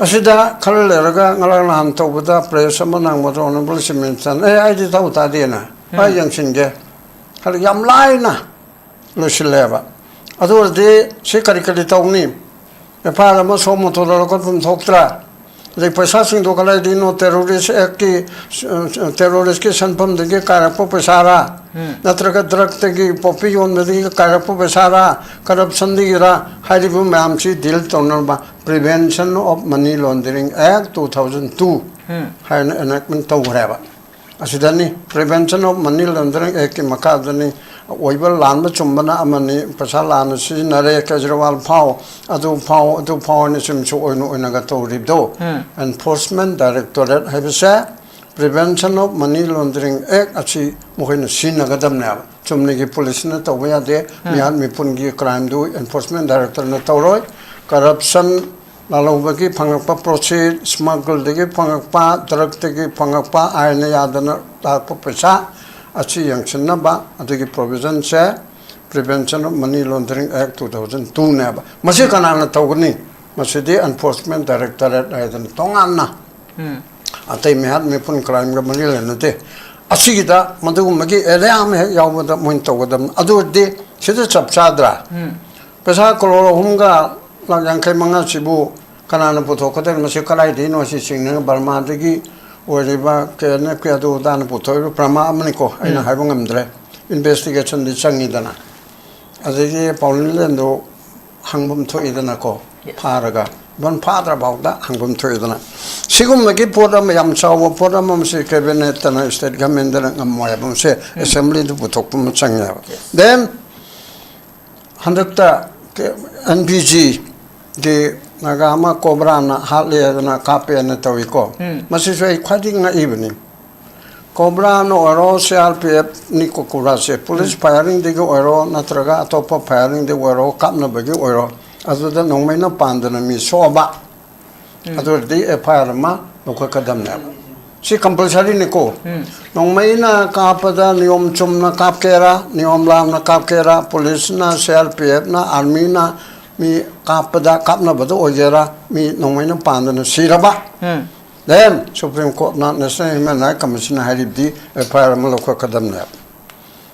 Asida kaleraga ngalang han tobuda presa manang mo honorable siminsan ai di tau ta dina ai yang singe kal yam lai na lo sileba adu de se kari kari tawni e para mo so mo to ro ko pum thoktra de pesa sing do kala di no terrorist ki terrorist ki sanpam de ke kara po pesara natraga drug te ki popi on de kara po pesara corruption de gira haribu mam chi dil tonor ba Prevention of Money Laundering Act 2002 hai enactment tau greba asidani Prevention of Money Laundering Act ki makadani oibal lan ba chumbana amani pasal lan si nare Kejriwal phao adu ni sim chu oinu oinaga to ribdo Enforcement Directorate habisa Prevention of Money Laundering Act achi mohin sinaga damna chumni ki police na to ya de mihan mipun gi crime do Enforcement Director na tawroi corruption Lalobaki Pangapa proceed, smuggle the Pangapa, drug the Pangapa, Iron Yadana, Darpo Pesa, Achi Yangshanaba, the provision share, Prevention of Money Laundering Act 2002 Naba. Masikanana Togani, Masidi Enforcement Directorate, Idan Tongana. Ate me had me pun crime Gamanil and the day. Asigida, Madumagi, Eleam Yawada Munto with them, Adu de, Shida Chapsadra. Pesa Coloro Hunga. Yang kay mga Cebu kanana puto ko din masikalay din no si sing Burma digi o riba kaya kaya do dan puto prama amni ko ay na haibong amdre investigation di changi dana adigi paulilendo hangbum to idana ko paraga bon padra bawda hangbum to idana sigum magi podam yam chawo podam si cabinet na state government na ngamoya bum se assembly du puto pum changya then handakta NPG di nagama cobra na hali na kape na tawiko masisay khading na evening cobra no oro CRPF ni ko kurase police firing de oro natraga atopa firing de oro kap na bagi oro azu da nong mai na panda na mi soba adu di FIR ma no ka kadam na si compulsory ni ko nong mai na kapada niyom chum na kap kera niyom lam na kap kera police na CRPF na army na mi kapada kapna bado ojera mi nongmai na panda na siraba then Supreme Court na National Human Rights Commission haribdi FIR ma lokha kadam na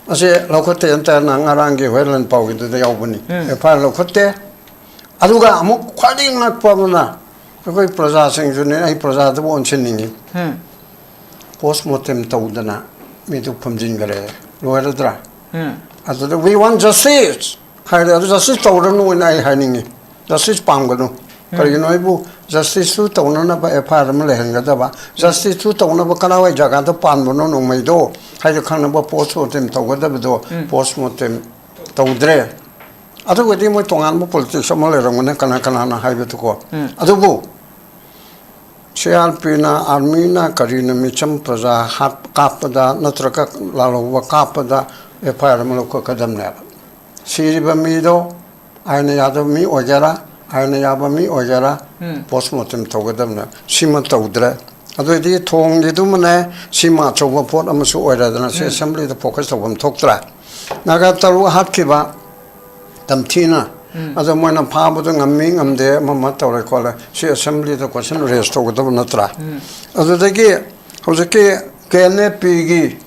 ase lokhote enta na ngarangi hoilan pawgi de yawbani FIR lokhote aduga amuk khwading na pamna koi praja sing june ai praja de bon chinningi postmortem tawdana mi du phamjin gare loiradra adu we want justice Justice Tauran when I hiding Justice Pangano. Karinoibu, Justice to Tona by a Paramalehangadaba, Justice to Tona Bakanawa Jagata Panbono no Maido, Hydrocanaba postmortem Tawadabido, postmortem Taudre. Other with him with Tongan politics, Malaramana Kanakana Highway to go. Adubu Pina, Armina, Karina Micham, Praza, Kapada, Natraka, Lalo, Kapada, a Paramaloka Kadamnab. Siriba mido, aina yado mi ojara, aina yaba mi ojara, postmortem togadamna, sima tawdra. Ado di thong di dumane, sima chowa pot amasu oiradana, se assembly the focus of them toktra. Nagataru hatkiba, tamtina, ado moina pabudu ngaming amde, mamata recola, se assembly the question raised togadamnatra. Ado the gay, Hoseke, Kene Pigi,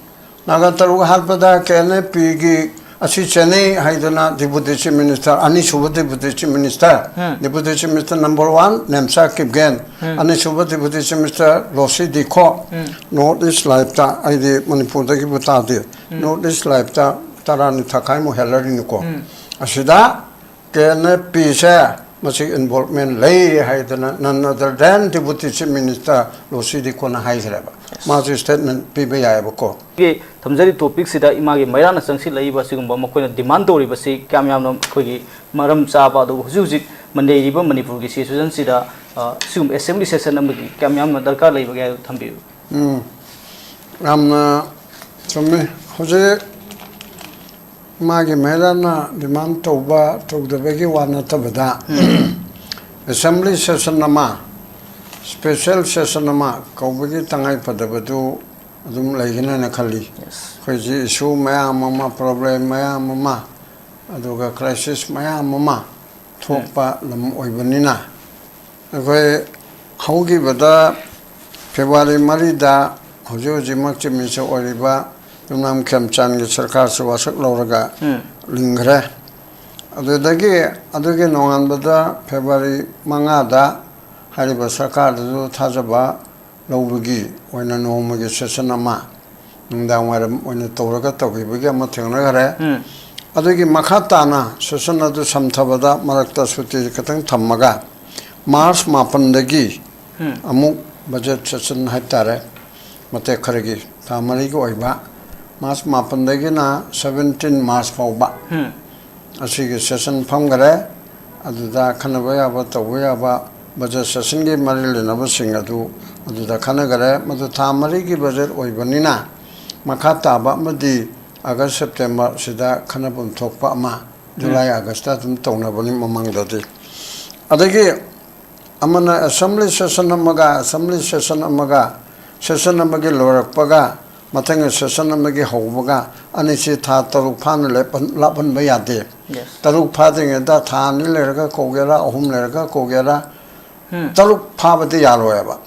Nagataru Harpada, Kene Pigi. Asi Chennai Haidana Deputy Minister, Ani Subha Deputy Minister, Deputy Minister number 1, Nemsa Kipgen, Ani Subha Deputy Minister Losi Diko, Northeast Lifeta, I the Manipur Kibutadi, Northeast Lifeta, Tarani Takaimo Hellerinico. Asida, Kene Pisa, Masi involvement lay Haidana, none other than Deputy Minister Losi Diko Haizreba. Masu statement PBI Boko. Tamzari topic sida imagi mairana sangsi laiba sigumba makoina demand tori basi kamyamno khogi maram chaba do hujuk mandei riba manipur gi situation sida sigum assembly session amgi kamyamno darkar laiba ga thambi ramna somme hoje magi mairana demand toba togdabegi wana tabada assembly session nama special session nama kawbagi tangai padabadu adum laigina na khali khoji issue maya mama problem maya mama aduga crisis maya mama thokpa lam oibanina khoi ꯍꯧꯈꯤꯕꯗ February 4ꯗ ꯍꯧꯖꯤꯛ ꯍꯧꯖꯤꯛꯃꯛ chief minister ꯑꯣꯏꯔꯤꯕ ꯌꯨꯝꯅꯥꯝ ꯈꯦꯝꯆꯥꯟꯒꯤ ꯁꯔꯀꯥꯔꯁꯨ ꯋꯥꯁꯛ ꯂꯧꯔꯒ ꯂꯤꯡꯈ꯭ꯔꯦ ꯑꯗꯨꯒꯤ ꯅꯣꯡꯉꯥꯟꯕꯗ February 5ꯗ ꯍꯥꯏꯔꯤꯕ ꯁꯔꯀꯥꯔꯗꯁꯨ ꯊꯥꯖꯕ ꯂꯧꯕꯒꯤ ꯑꯣꯏꯅ ꯅꯣꯡꯃꯒꯤ ꯁꯦꯁꯟ ꯑꯃ ꯅꯨꯡꯗꯥꯡ ꯋꯥꯏꯔꯝ ꯑꯣꯏꯅ ꯇꯧꯔꯒ ꯇꯧꯈꯤꯕꯒꯤ ꯑꯃ ꯊꯦꯡꯅꯈꯔꯦ ꯑꯗꯨꯒꯤ ꯃꯈꯥ ꯇꯥꯅ ꯁꯦꯁꯟ ꯑꯗꯨ ꯁꯝꯊꯕꯗ ꯃꯔꯛꯇ ꯁꯨꯇꯤ ꯈꯤꯇꯪ ꯊꯝꯃꯒ ꯃꯥꯔꯆ 9ꯗꯒꯤ ꯑꯃꯨꯛ ꯕꯖꯦꯠ ꯁꯦꯁꯟ ꯍꯥꯏꯇꯥꯔꯦ ꯃꯇꯦꯛ ꯈꯔꯒꯤ ꯊꯥ 4ꯒꯤ ꯑꯣꯏꯕ ꯃꯥꯔꯆ 9ꯗꯒꯤꯅ 17 ꯃꯥꯔꯆ ꯐꯥꯎꯕ ꯑꯁꯤꯒꯤ ꯁꯦꯁꯟ ꯐꯝꯈꯔꯦ ꯑꯗꯨꯗ ꯈꯟꯅꯕ ꯌꯥꯕ ꯇꯧꯕ ꯌꯥꯕ ꯕꯖꯦꯠ ꯁꯦꯁꯟꯒꯤ ꯃꯔꯤ ꯂꯩꯅꯕꯁꯤꯡ ꯑꯗꯨꯗ ꯈꯟꯅꯈꯔꯦ ꯃꯗꯨ ꯊꯥ 4ꯒꯤ ꯕꯖꯦꯠ ꯑꯣꯏꯕꯅꯤꯅ ꯃꯈꯥ ꯇꯥꯕ ꯑꯃꯗꯤ ꯑꯥꯒꯁ ꯁꯦꯞꯇꯦꯝꯕꯔ ꯁꯤꯗ ꯈꯟꯅꯐꯝ ꯊꯣꯛꯄ ꯑꯃ ꯖꯨꯂꯥꯏ ꯑꯥꯒꯁꯇ ꯑꯗꯨꯝ ꯇꯧꯅꯕꯅꯤ ꯃꯃꯥꯡꯗꯗꯤ ꯑꯗꯒꯤ ꯑꯃꯅ ꯑꯦꯁꯦꯝꯕ꯭ꯂꯤ ꯁꯦꯁꯟ ꯑꯃꯒ ꯁꯦꯁꯟ ꯑꯃꯒꯤ ꯂꯣꯏꯔꯛꯄꯒ ꯃꯊꯪꯒꯤ ꯁꯦꯁꯟ ꯑꯃꯒꯤ ꯍꯧꯕꯒ ꯑꯅꯤꯁꯤ ꯊꯥ 3 ꯐꯥꯅ ꯂꯥꯞꯍꯟꯕ ꯌꯥꯗꯦ 3 ꯐꯥꯗ꯭ꯔꯤꯉꯩꯗ ꯊꯥ 2 ꯂꯩꯔꯒ ꯀꯧꯒꯦꯔꯥ 3 ꯂꯩꯔꯒ ꯀꯧꯒꯦꯔꯥ 3 ꯐꯥꯕꯗꯤ ꯌꯥꯔꯣꯏꯕ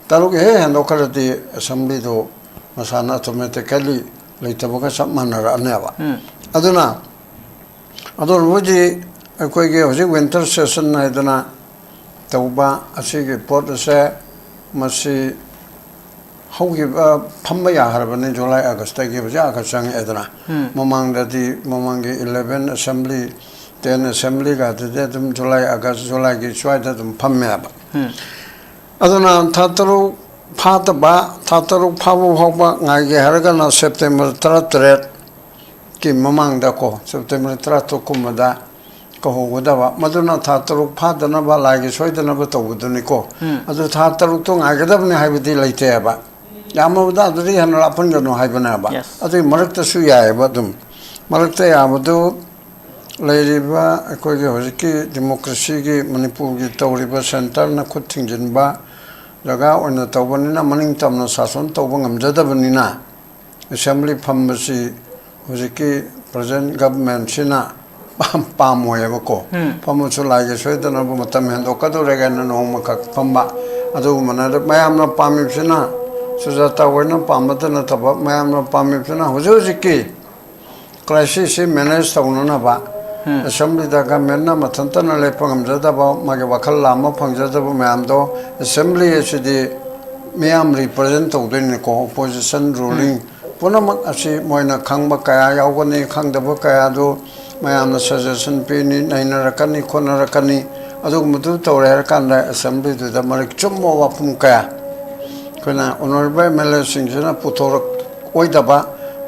3 ꯍꯦꯛ ꯍꯦꯟꯗꯣꯛꯈ꯭ꯔꯗꯤ ꯑꯦꯁꯦꯝꯕ꯭ꯂꯤꯗꯨ ꯃꯁꯥꯅ ꯑꯣꯇꯣꯃꯦꯇꯤꯀꯦꯜꯂꯤ ꯂꯩꯇꯕꯒ ꯆꯞ ꯃꯥꯟꯅꯔꯛꯑꯅꯦꯕ ꯑꯗꯨꯅ ꯍꯧꯖꯤꯛ ꯑꯩꯈꯣꯏꯒꯤ ꯍꯧꯖꯤꯛ ꯋꯤꯟꯇꯔ ꯁꯦꯁꯟ ꯍꯥꯏꯗꯅ ꯇꯧꯕ ꯑꯁꯤꯒꯤ ꯄꯣꯠ ꯑꯁꯦ ꯃꯁꯤ ꯍꯧꯈꯤꯕ ꯐꯝꯕ ꯌꯥꯈ꯭ꯔꯕꯅꯤ ꯖꯨꯂꯥꯏ ꯑꯥꯒꯁꯇꯒꯤ ꯍꯧꯖꯤꯛ ꯑꯥꯒꯁ ꯆꯪꯉꯛꯑꯦꯗꯅ ꯃꯃꯥꯡꯗꯗꯤ ꯃꯃꯥꯡꯒꯤ 11 ꯑꯦꯁꯦꯝꯕ꯭ꯂꯤ 10 ꯑꯦꯁꯦꯝꯕ꯭ꯂꯤꯒꯗꯨꯗꯤ ꯑꯗꯨꯝ ꯖꯨꯂꯥꯏ ꯑꯥꯒꯁ ꯖꯨꯂꯥꯏꯒꯤ ꯁ꯭ꯋꯥꯏꯗ ꯑꯗꯨꯝ ꯐꯝꯃꯦꯕ ꯑꯗꯨꯅ ꯊꯥ 3 ꯐꯥꯗꯕ ꯊꯥ 3 ꯐꯥꯕ ꯐꯥꯎꯕ ꯉꯥꯏꯒꯦ ꯍꯥꯏꯔꯒꯅ ꯁꯦꯞꯇꯦꯝꯕꯔ 18ꯀꯤ ꯃꯃꯥꯡꯗꯀꯣ ꯁꯦꯞꯇꯦꯝꯕꯔ 19ꯀꯨꯝꯕꯗ ꯀꯧꯍꯧꯒꯗꯕ ꯃꯗꯨꯅ ꯊꯥ 3 ꯐꯥꯗꯅꯕ ꯂꯥꯏꯒꯤ ꯁꯣꯏꯗꯅꯕ ꯇꯧꯕꯗꯨꯅꯤꯀꯣ ꯑꯗꯨ ꯊꯥ 3ꯇꯣ ꯉꯥꯏꯒꯗꯕꯅꯤ ꯍꯥꯏꯕꯗꯤ ꯂꯩꯇꯦꯕ ꯌꯥꯝꯃꯕꯗ ꯑꯗꯨꯗꯤ ꯍꯦꯟꯅ ꯂꯥꯞꯍꯟꯒꯅꯨ ꯍꯥꯏꯕꯅꯦꯕ ꯑꯗꯨꯒꯤ ꯃꯔꯛꯇꯁꯨ ꯌꯥꯏꯑꯕ ꯑꯗꯨꯝ ꯃꯔꯛꯇ ꯌꯥꯕꯗꯨ ꯂꯩꯔꯤꯕ ꯑꯩꯈꯣꯏꯒꯤ ꯍꯧꯖꯤꯛꯀꯤ ꯗꯦꯃꯣꯀ꯭ꯔꯦꯁꯤꯒꯤ ꯃꯅꯤꯄꯨꯔꯒꯤ ꯇꯧꯔꯤꯕ ꯁꯦꯟꯇꯔꯅ ꯈꯨꯠ ꯊꯤꯡꯖꯤꯟꯕ ꯖꯒꯥ ꯑꯣꯏꯅ ꯇꯧꯕꯅꯤꯅ ꯃꯅꯤꯡ ꯇꯝꯅ ꯁꯥꯁꯣꯟ ꯇꯧꯕ ꯉꯝꯖꯗꯕꯅꯤ나 ꯑꯦꯁꯦꯝꯕ꯭ꯂꯤ ꯐꯝꯕꯁꯤ ꯍꯧꯖꯤꯛꯀꯤ ꯄ꯭ꯔꯖꯦꯟꯠ ꯒꯚꯔꯟꯃꯦꯟꯠꯁꯤꯅ ꯄꯥꯝꯃꯣꯏꯕꯀꯣ ꯐꯝꯃꯁꯨ ꯂꯥꯏꯒꯤ ꯁꯣꯏꯗꯅꯕ ꯃꯇꯝ ꯍꯦꯟꯗꯣꯛꯀꯗꯧꯔꯦ ꯀꯥꯏꯅ ꯅꯣꯡꯃꯈꯛ ꯐꯝꯕ ꯑꯗꯨꯒꯨꯝꯕꯅ ꯃꯌꯥꯝꯅ ꯄꯥꯝꯃꯤꯕꯁꯤꯅ ꯁꯨꯖꯥꯇꯥ ꯍꯣꯏꯅ ꯄꯥꯝꯕꯗ ꯅꯠꯇꯕ ꯃꯌꯥꯝꯅ ꯄꯥꯝꯃꯤꯕꯁꯤꯅ ꯍꯧꯖꯤꯛꯀꯤ ꯀ꯭ꯔꯥꯏꯁꯤꯁꯁꯤ ꯃꯦꯅꯦꯖ ꯇꯧꯅꯅꯕ ꯑꯦꯁꯦꯝꯕ꯭ꯂꯤꯗ ꯒꯚꯔꯟꯃꯦꯟꯠꯅ ꯃꯊꯟꯇꯅ ꯂꯦꯞꯄ ꯉꯝꯖꯗꯕ ꯃꯥꯒꯤ ꯋꯥꯈꯜ ꯂꯥꯝꯕ ꯐꯪꯖꯗꯕ ꯃꯌꯥꯝꯗꯣ ꯑꯦꯁꯦꯝꯕ꯭ꯂꯤ ꯑꯁꯤꯗꯤ ꯃꯤꯌꯥꯝ ꯔꯤꯄ꯭ꯔꯖꯦꯟꯠ ꯇꯧꯗꯣꯏꯅꯤꯀꯣ ꯑꯣꯄꯣꯖꯤꯁꯟ ꯔꯨꯂꯤꯡ ꯄꯨꯝꯅꯃꯛ ꯑꯁꯤ ꯃꯣꯏꯅ ꯈꯪꯕ ꯀꯌꯥ ꯌꯥꯎꯒꯅꯤ ꯈꯪꯗꯕ ꯀꯌꯥꯗꯨ ꯃꯌꯥꯝꯅ ꯁꯖꯦꯁꯟ ꯄꯤꯅꯤ ꯅꯩꯅꯔꯛꯀꯅꯤ ꯈꯣꯠꯅꯔꯛꯀꯅꯤ ꯑꯗꯨꯒꯨꯝꯕꯗꯨ ꯇꯧꯔꯦ ꯍꯥꯏꯔꯀꯥꯟꯗ ꯑꯦꯁꯦꯝꯕ꯭ꯂꯤꯗꯨꯗ ꯃꯔꯤꯛ ꯆꯨꯝꯕ ꯋꯥꯐꯝ ꯀꯌꯥ ꯑꯩꯈꯣꯏꯅ ꯑꯣꯅꯔꯦꯕꯜ MLAꯁꯤꯡꯁꯤꯅ ꯄꯨꯊꯣꯔꯛꯑꯣꯏꯗꯕ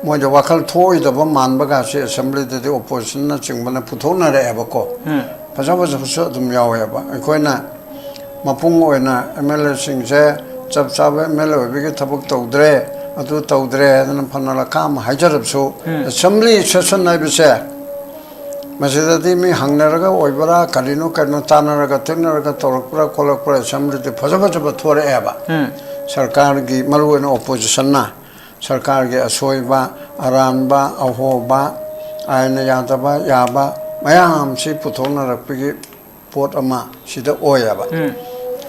ꯃꯣꯏꯗ ꯋꯥꯈꯜ ꯊꯣꯛꯑꯣꯏꯗꯕ ꯃꯥꯟꯕꯒꯁꯤ ꯑꯦꯁꯦꯝꯕ꯭ꯂꯤꯗꯗꯤ ꯑꯣꯄꯣꯖꯤꯁꯟꯅꯆꯤꯡꯕꯅ ꯄꯨꯊꯣꯛꯅꯔꯛꯑꯦꯕꯀꯣ ꯐꯖ ꯐꯖꯕꯁꯨ ꯑꯗꯨꯝ ꯌꯥꯎꯋꯦꯕ ꯑꯩꯈꯣꯏꯅ ꯃꯄꯨꯡ ꯑꯣꯏꯅ MLAꯁꯤꯡꯁꯦ ꯆꯞ ꯆꯥꯕ MLA ꯑꯣꯏꯕꯒꯤ ꯊꯕꯛ ꯇꯧꯗ꯭ꯔꯦ ꯑꯗꯨ ꯇꯧꯗ꯭ꯔꯦ ꯍꯥꯏꯗꯅ ꯐꯅ ꯂꯥꯈꯥꯝ ꯍꯥꯏꯖꯔꯕꯁꯨ ꯑꯦꯁꯦꯝꯕ꯭ꯂꯤ ꯁꯦꯁꯟ ꯍꯥꯏꯕꯁꯦ ꯃꯁꯤꯗꯗꯤ ꯃꯤ ꯍꯪꯅꯔꯒ ꯑꯣꯏꯕ꯭ꯔꯥ ꯀꯔꯤꯅꯣ ꯇꯥꯟꯅꯔꯒ ꯇꯤꯟꯅꯔꯒ ꯇꯧꯔꯛꯄ꯭ꯔꯥ ꯈꯣꯠꯂꯛꯄ꯭ꯔꯥ ꯑꯦꯁꯦꯝꯕ꯭ꯂꯤꯗꯤ ꯐꯖꯕ ꯊꯣꯔꯛꯑꯦꯕ ꯁꯔꯀꯥꯔꯒꯤ ꯃꯔꯨꯑꯣꯏꯅ ꯑꯣꯄꯣꯖꯤꯁꯟꯅ ꯁꯔꯀꯥꯔꯒꯤ ꯑꯁꯣꯏꯕ ꯑꯔꯥꯟꯕ ꯑꯍꯣꯕ ꯑꯥꯏꯟꯅ ꯌꯥꯗꯕ ꯌꯥꯕ ꯃꯌꯥꯝꯁꯤ ꯄꯨꯊꯣꯛꯅꯔꯛꯄꯒꯤ ꯄꯣꯠ ꯑꯃ ꯁꯤꯗ ꯑꯣꯏꯌꯦꯕ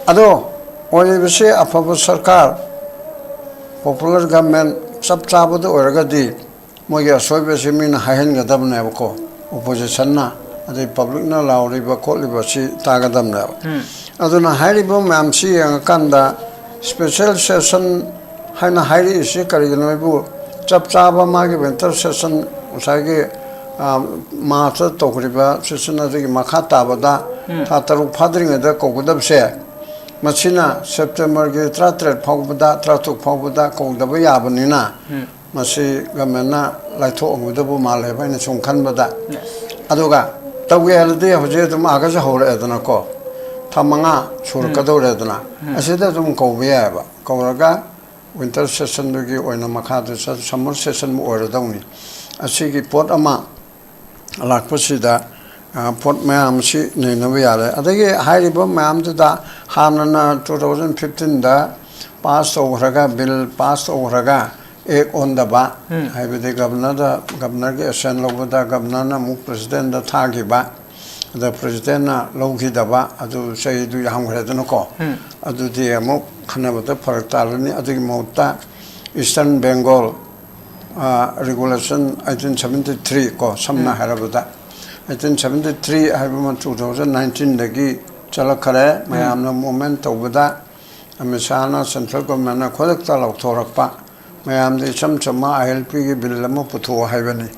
ꯑꯗꯣ ꯑꯣꯏꯔꯤꯕꯁꯤ ꯑꯐꯕ ꯁꯔꯀꯥꯔ ꯄꯣꯄꯨꯂꯔ ꯒꯚꯔꯟꯃꯦꯟꯠ ꯆꯞ ꯆꯥꯕꯗ ꯑꯣꯏꯔꯒꯗꯤ ꯃꯣꯏꯒꯤ ꯑꯁꯣꯏꯕꯁꯤ ꯃꯤꯅ ꯍꯥꯏꯍꯟꯒꯗꯕꯅꯦꯕꯀꯣ ꯑꯣꯄꯣꯖꯤꯁꯟꯅ ꯑꯗꯩ ꯄꯕ꯭ꯂꯤꯛꯅ ꯂꯥꯎꯔꯤꯕ ꯈꯣꯠꯂꯤꯕꯁꯤ ꯇꯥꯒꯗꯕꯅꯦꯕ ꯑꯗꯨꯅ ꯍꯥꯏꯔꯤꯕ ꯃꯌꯥꯝꯁꯤ ꯌꯦꯡꯉꯀꯥꯟꯗ special session 하나 하이리 있이 그리고는 이부 짭짭한 마게 벤터 세션 우사게 마서 또 그리바 세션하기 마카타보다 타타룩 파드링에다 고고답세 마치나 세프템버기 트라트레 파고보다 트라툭 파고보다 고고답이 야버니나 마시 가면나 라이토 오고답부 말해봐니 좀 칸보다 아도가 따구에 할때 호제도 마가서 호래더나고 타망아 수르까도래더나 아시다 좀 고비야바 고라가 winter session dugi oina makhadu summer session mu oradawni asigi pot ama lakpasida pot mayam si neinabu yare adagi hairiba mayam da hanana 2015 da pass overga bill pass overga ek ondaba haibide governor ge action lobada governor na mu president da thagiba the president Loki Daba, Adu say do Yamredanoco, Adu Diamo, Kanabata Paratalani, Adu Mota, Eastern Bengal regulation 1873, ko Samna Harabata. 1873, I remember 2019, the Gi Chalakare, Mayamna moment over that, Amisana, Central Government, Kodaktal of Torapa. Mayam the Chamchama ILP Bilamo Putu Havani.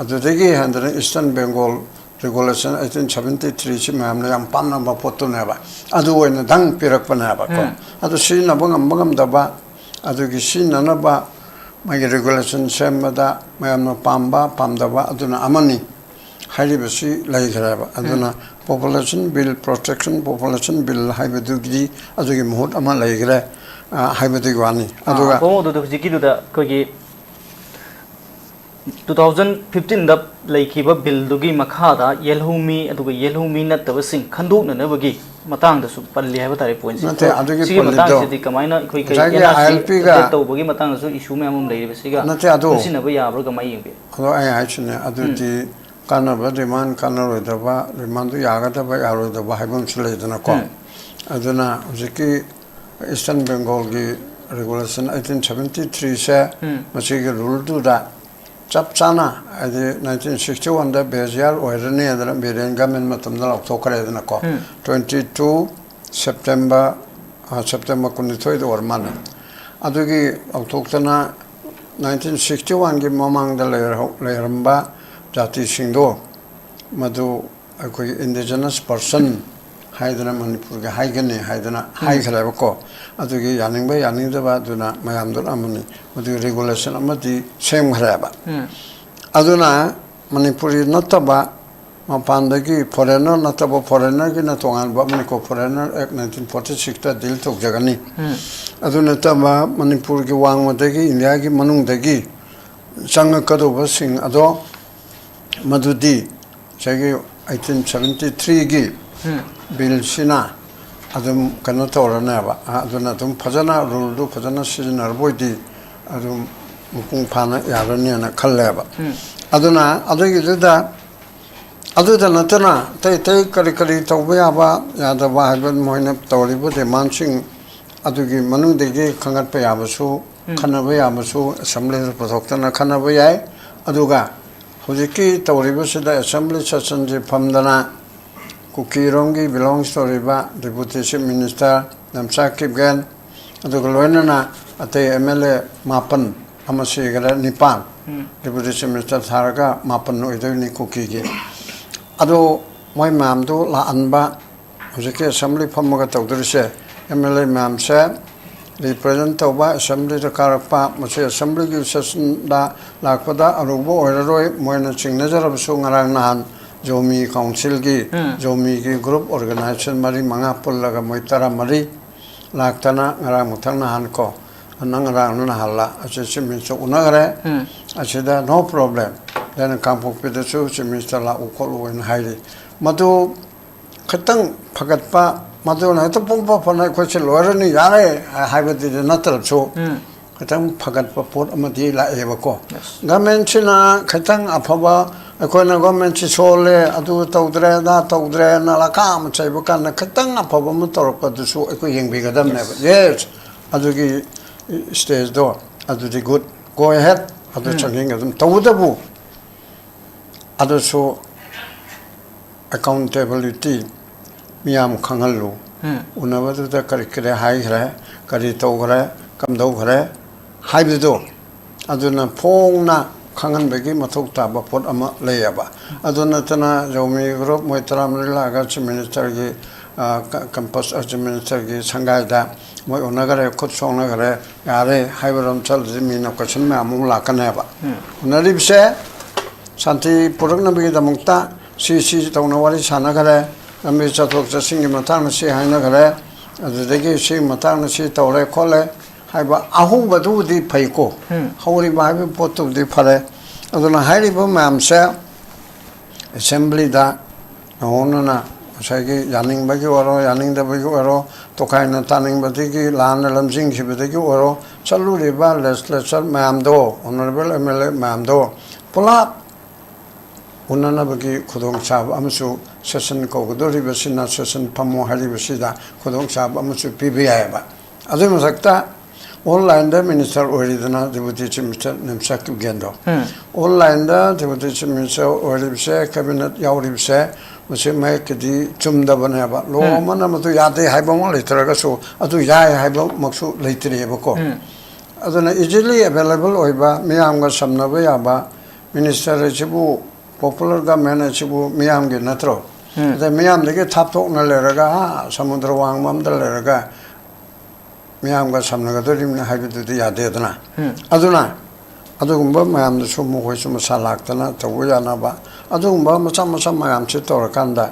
At the Digi and the Eastern Bengal regulation 1873, Mayam Panama Potuneva. Adu in the Dang Pirapanaba. At the scene of Bungam Daba, Adu Gishin Anaba, my regulation Semada, Mayam Pamba, Pamdaba, Aduna Amani, Haribasi, Laikaraba, Aduna Population Bill Protection, Population Bill Hybidugdi, Adugim Hot Amalagre. 하이브드관이 아두가 고모도 지기도다 거기 2015다 레이키바 빌두기 마카다 옐후미 아두가 옐후미 나타버싱 칸도나나버기 마땅다수 빨리 해봐 타레 포인트 나테 아두기 시기 마땅시디 카마이나 거기 ILP가 또보기 마땅다수 이슈 매암음 레이베시가 나테 아두 신나버 야브로 가마이 잉베 아두 아이 하이치네 아두디 까나바 리만 까나로이다바 리만도 야가다바 야로이다바 하이범 출레이드나고 아두나 우지키 Eastern Bengal ki regulation 1873 se machi ki rule tu da chap chana adi 1961 da bezial oirani adara beren gamen matam da to kare na ko 22 September kunithoi do ormana adu ki autoktana 1961 ki mamang da leramba jati singdo madu akoi indigenous person 하이드나 만니푸르게 하이겠네 하이드나 하이그래버고 아두기 야닝바 야닝자바 두나 마ям들 아무니 어디 레귤레이션 아무디 세임 그래바 아두나 만니푸리 나타바 마판다기 포레너 나타바 포레너기 나 동안 바무니코 포레너 1946다 딜톡 자가니 아두나 타바 만니푸르기 왕모데기 인디아기 마능데기 장가카도 버싱 아도 마두디 저기 1873기 Bill Sina Adum Kanatora Neva, Adunatum Pazana, Ruldu Pazana Season Arboidi, Adum Mukung Pana Yaraniana Kaleva. Aduna, Adugida Aduda Natana, Tay Karikari Tawayaba, Yadava Haban Moinap Tawlibu, the Mansing Adugi Manu de Kangat Payabasu, Kanavayabasu, Assembly of Protoctana Kanavaya, Aduga, Huziki Tawribusi, the Assembly Sassanji Pamdana. Kukirongi belongs to Riba, Deputy Minister, Namsa Kipgan, Adukalwana, Ate MLA Mapan, Amasigara Nipan, Deputy Minister Tharaka, Mapan, Uduni Kukigi. Ado, my mamdo, La Anba, Husiki Assembly Pamagata Udrise, MLA Mamsa, the President Toba, Assembly the Karapa, Masi Assembly Session da Lakwada, Arubo, Oroi, Moina Signature of Sungaran. Jomi Council ki Jomi ki group organization mari manga pullaga moitara mari laktana ngara mutang na hanko anangara nuna halla ache minso unagare achida no problem then kampuk pidachu minister la ukol in hairi madu khatang phagatpa madu na to pompa phana khochil lorani yare haibati natal chu khatang phagatpa pot amadi la ebako gamen china khatang aphaba Akona government sole adu tawdre da tawdre na la kam chaibu kan khatang apaba motor pa dusu ko yengbi gadam ne yes adu ki stage do adu di good go ahead adu changing gadam tawdabu adu so accountability miyam khangalu unabadu da karikre hai gra kari tawgre kam dawgre haibido adu na phongna Kangan bagi matuk taba pot ama layaba. Aduna tana Jomi group moitram laga minister ki campus minister ki sangaida moi onagare khut sonagare yare haibaram chal mina question me amum lakaneba. Unaribse santi puragna bagi damukta si tawnawari sanagare ambi chatok chasingi matang si hainagare adudegi si matang si tawre khole haiba ahu badu di phaiko hawri ba bi potu di phare aduna hairi ba mamsa assembly da onana sagi yaning ba ki waro yaning da ba ki waro to kaina taning ba ki lan lamjing ki ba ki waro chalu ri ba legislature mamdo honorable mla mamdo pula 운나나버기 구동차ab 아무수 세션 거고도리버시나 세션 파모 하리버시다 구동차ab 아무수 비비야바 아주 무삭다 온라인다 미니스터 오리드나 디부티 미스터 nemsak 겐도 온라인다 디부티 미니스터 오리브세 카비넷 야오리브세 무슨 마이크디 좀다버네바 로마나마도 야데 하이봉을 레트라가서 아주 야에 하이봉 막수 레트리에버고 아주나 easily available 오이바 미암과 삼나버야바 미니스터 지부 popular government 지부 미암게 나트로 근데 미암되게 탑톡 날래라가 사무드로 왕맘들래라가 미암과 삼나가 들리면 하기도 야되더나 아주나 아주금바 미암도 숨고 있으면 살락더나 더고야나봐 아주금바 마찬마찬 미암치 떠간다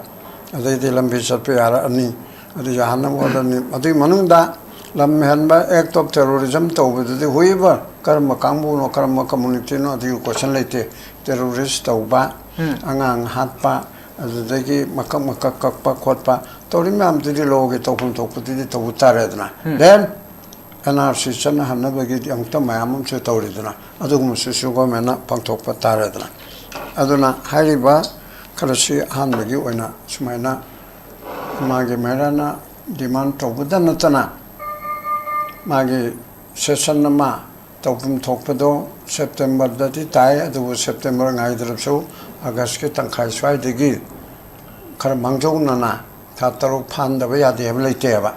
아들이 람비서피아라 아니 아주 야하나고다니 아주 만응다 람한바 act of terrorism tawbadudi huiba karma kangbuno karma community no adi question leite terrorist tawba angang hatpa adudagi makak kakpa khotpa tori mam didi loge topun topudi tawutaredna then NRC chana hanabagi angta mayamum che tawridna adugum susugo mena pangtokpa taredna aduna hariba karasi hanbagi oina sumaina mage merana demand tawbudanatana 마기 세션나마 도품 독포도 september다디 다이 아두 september 나이들업소 아가스케 땅카이스와이 되기 그런 망조나나 다따로 판다고 야대 해블레이테바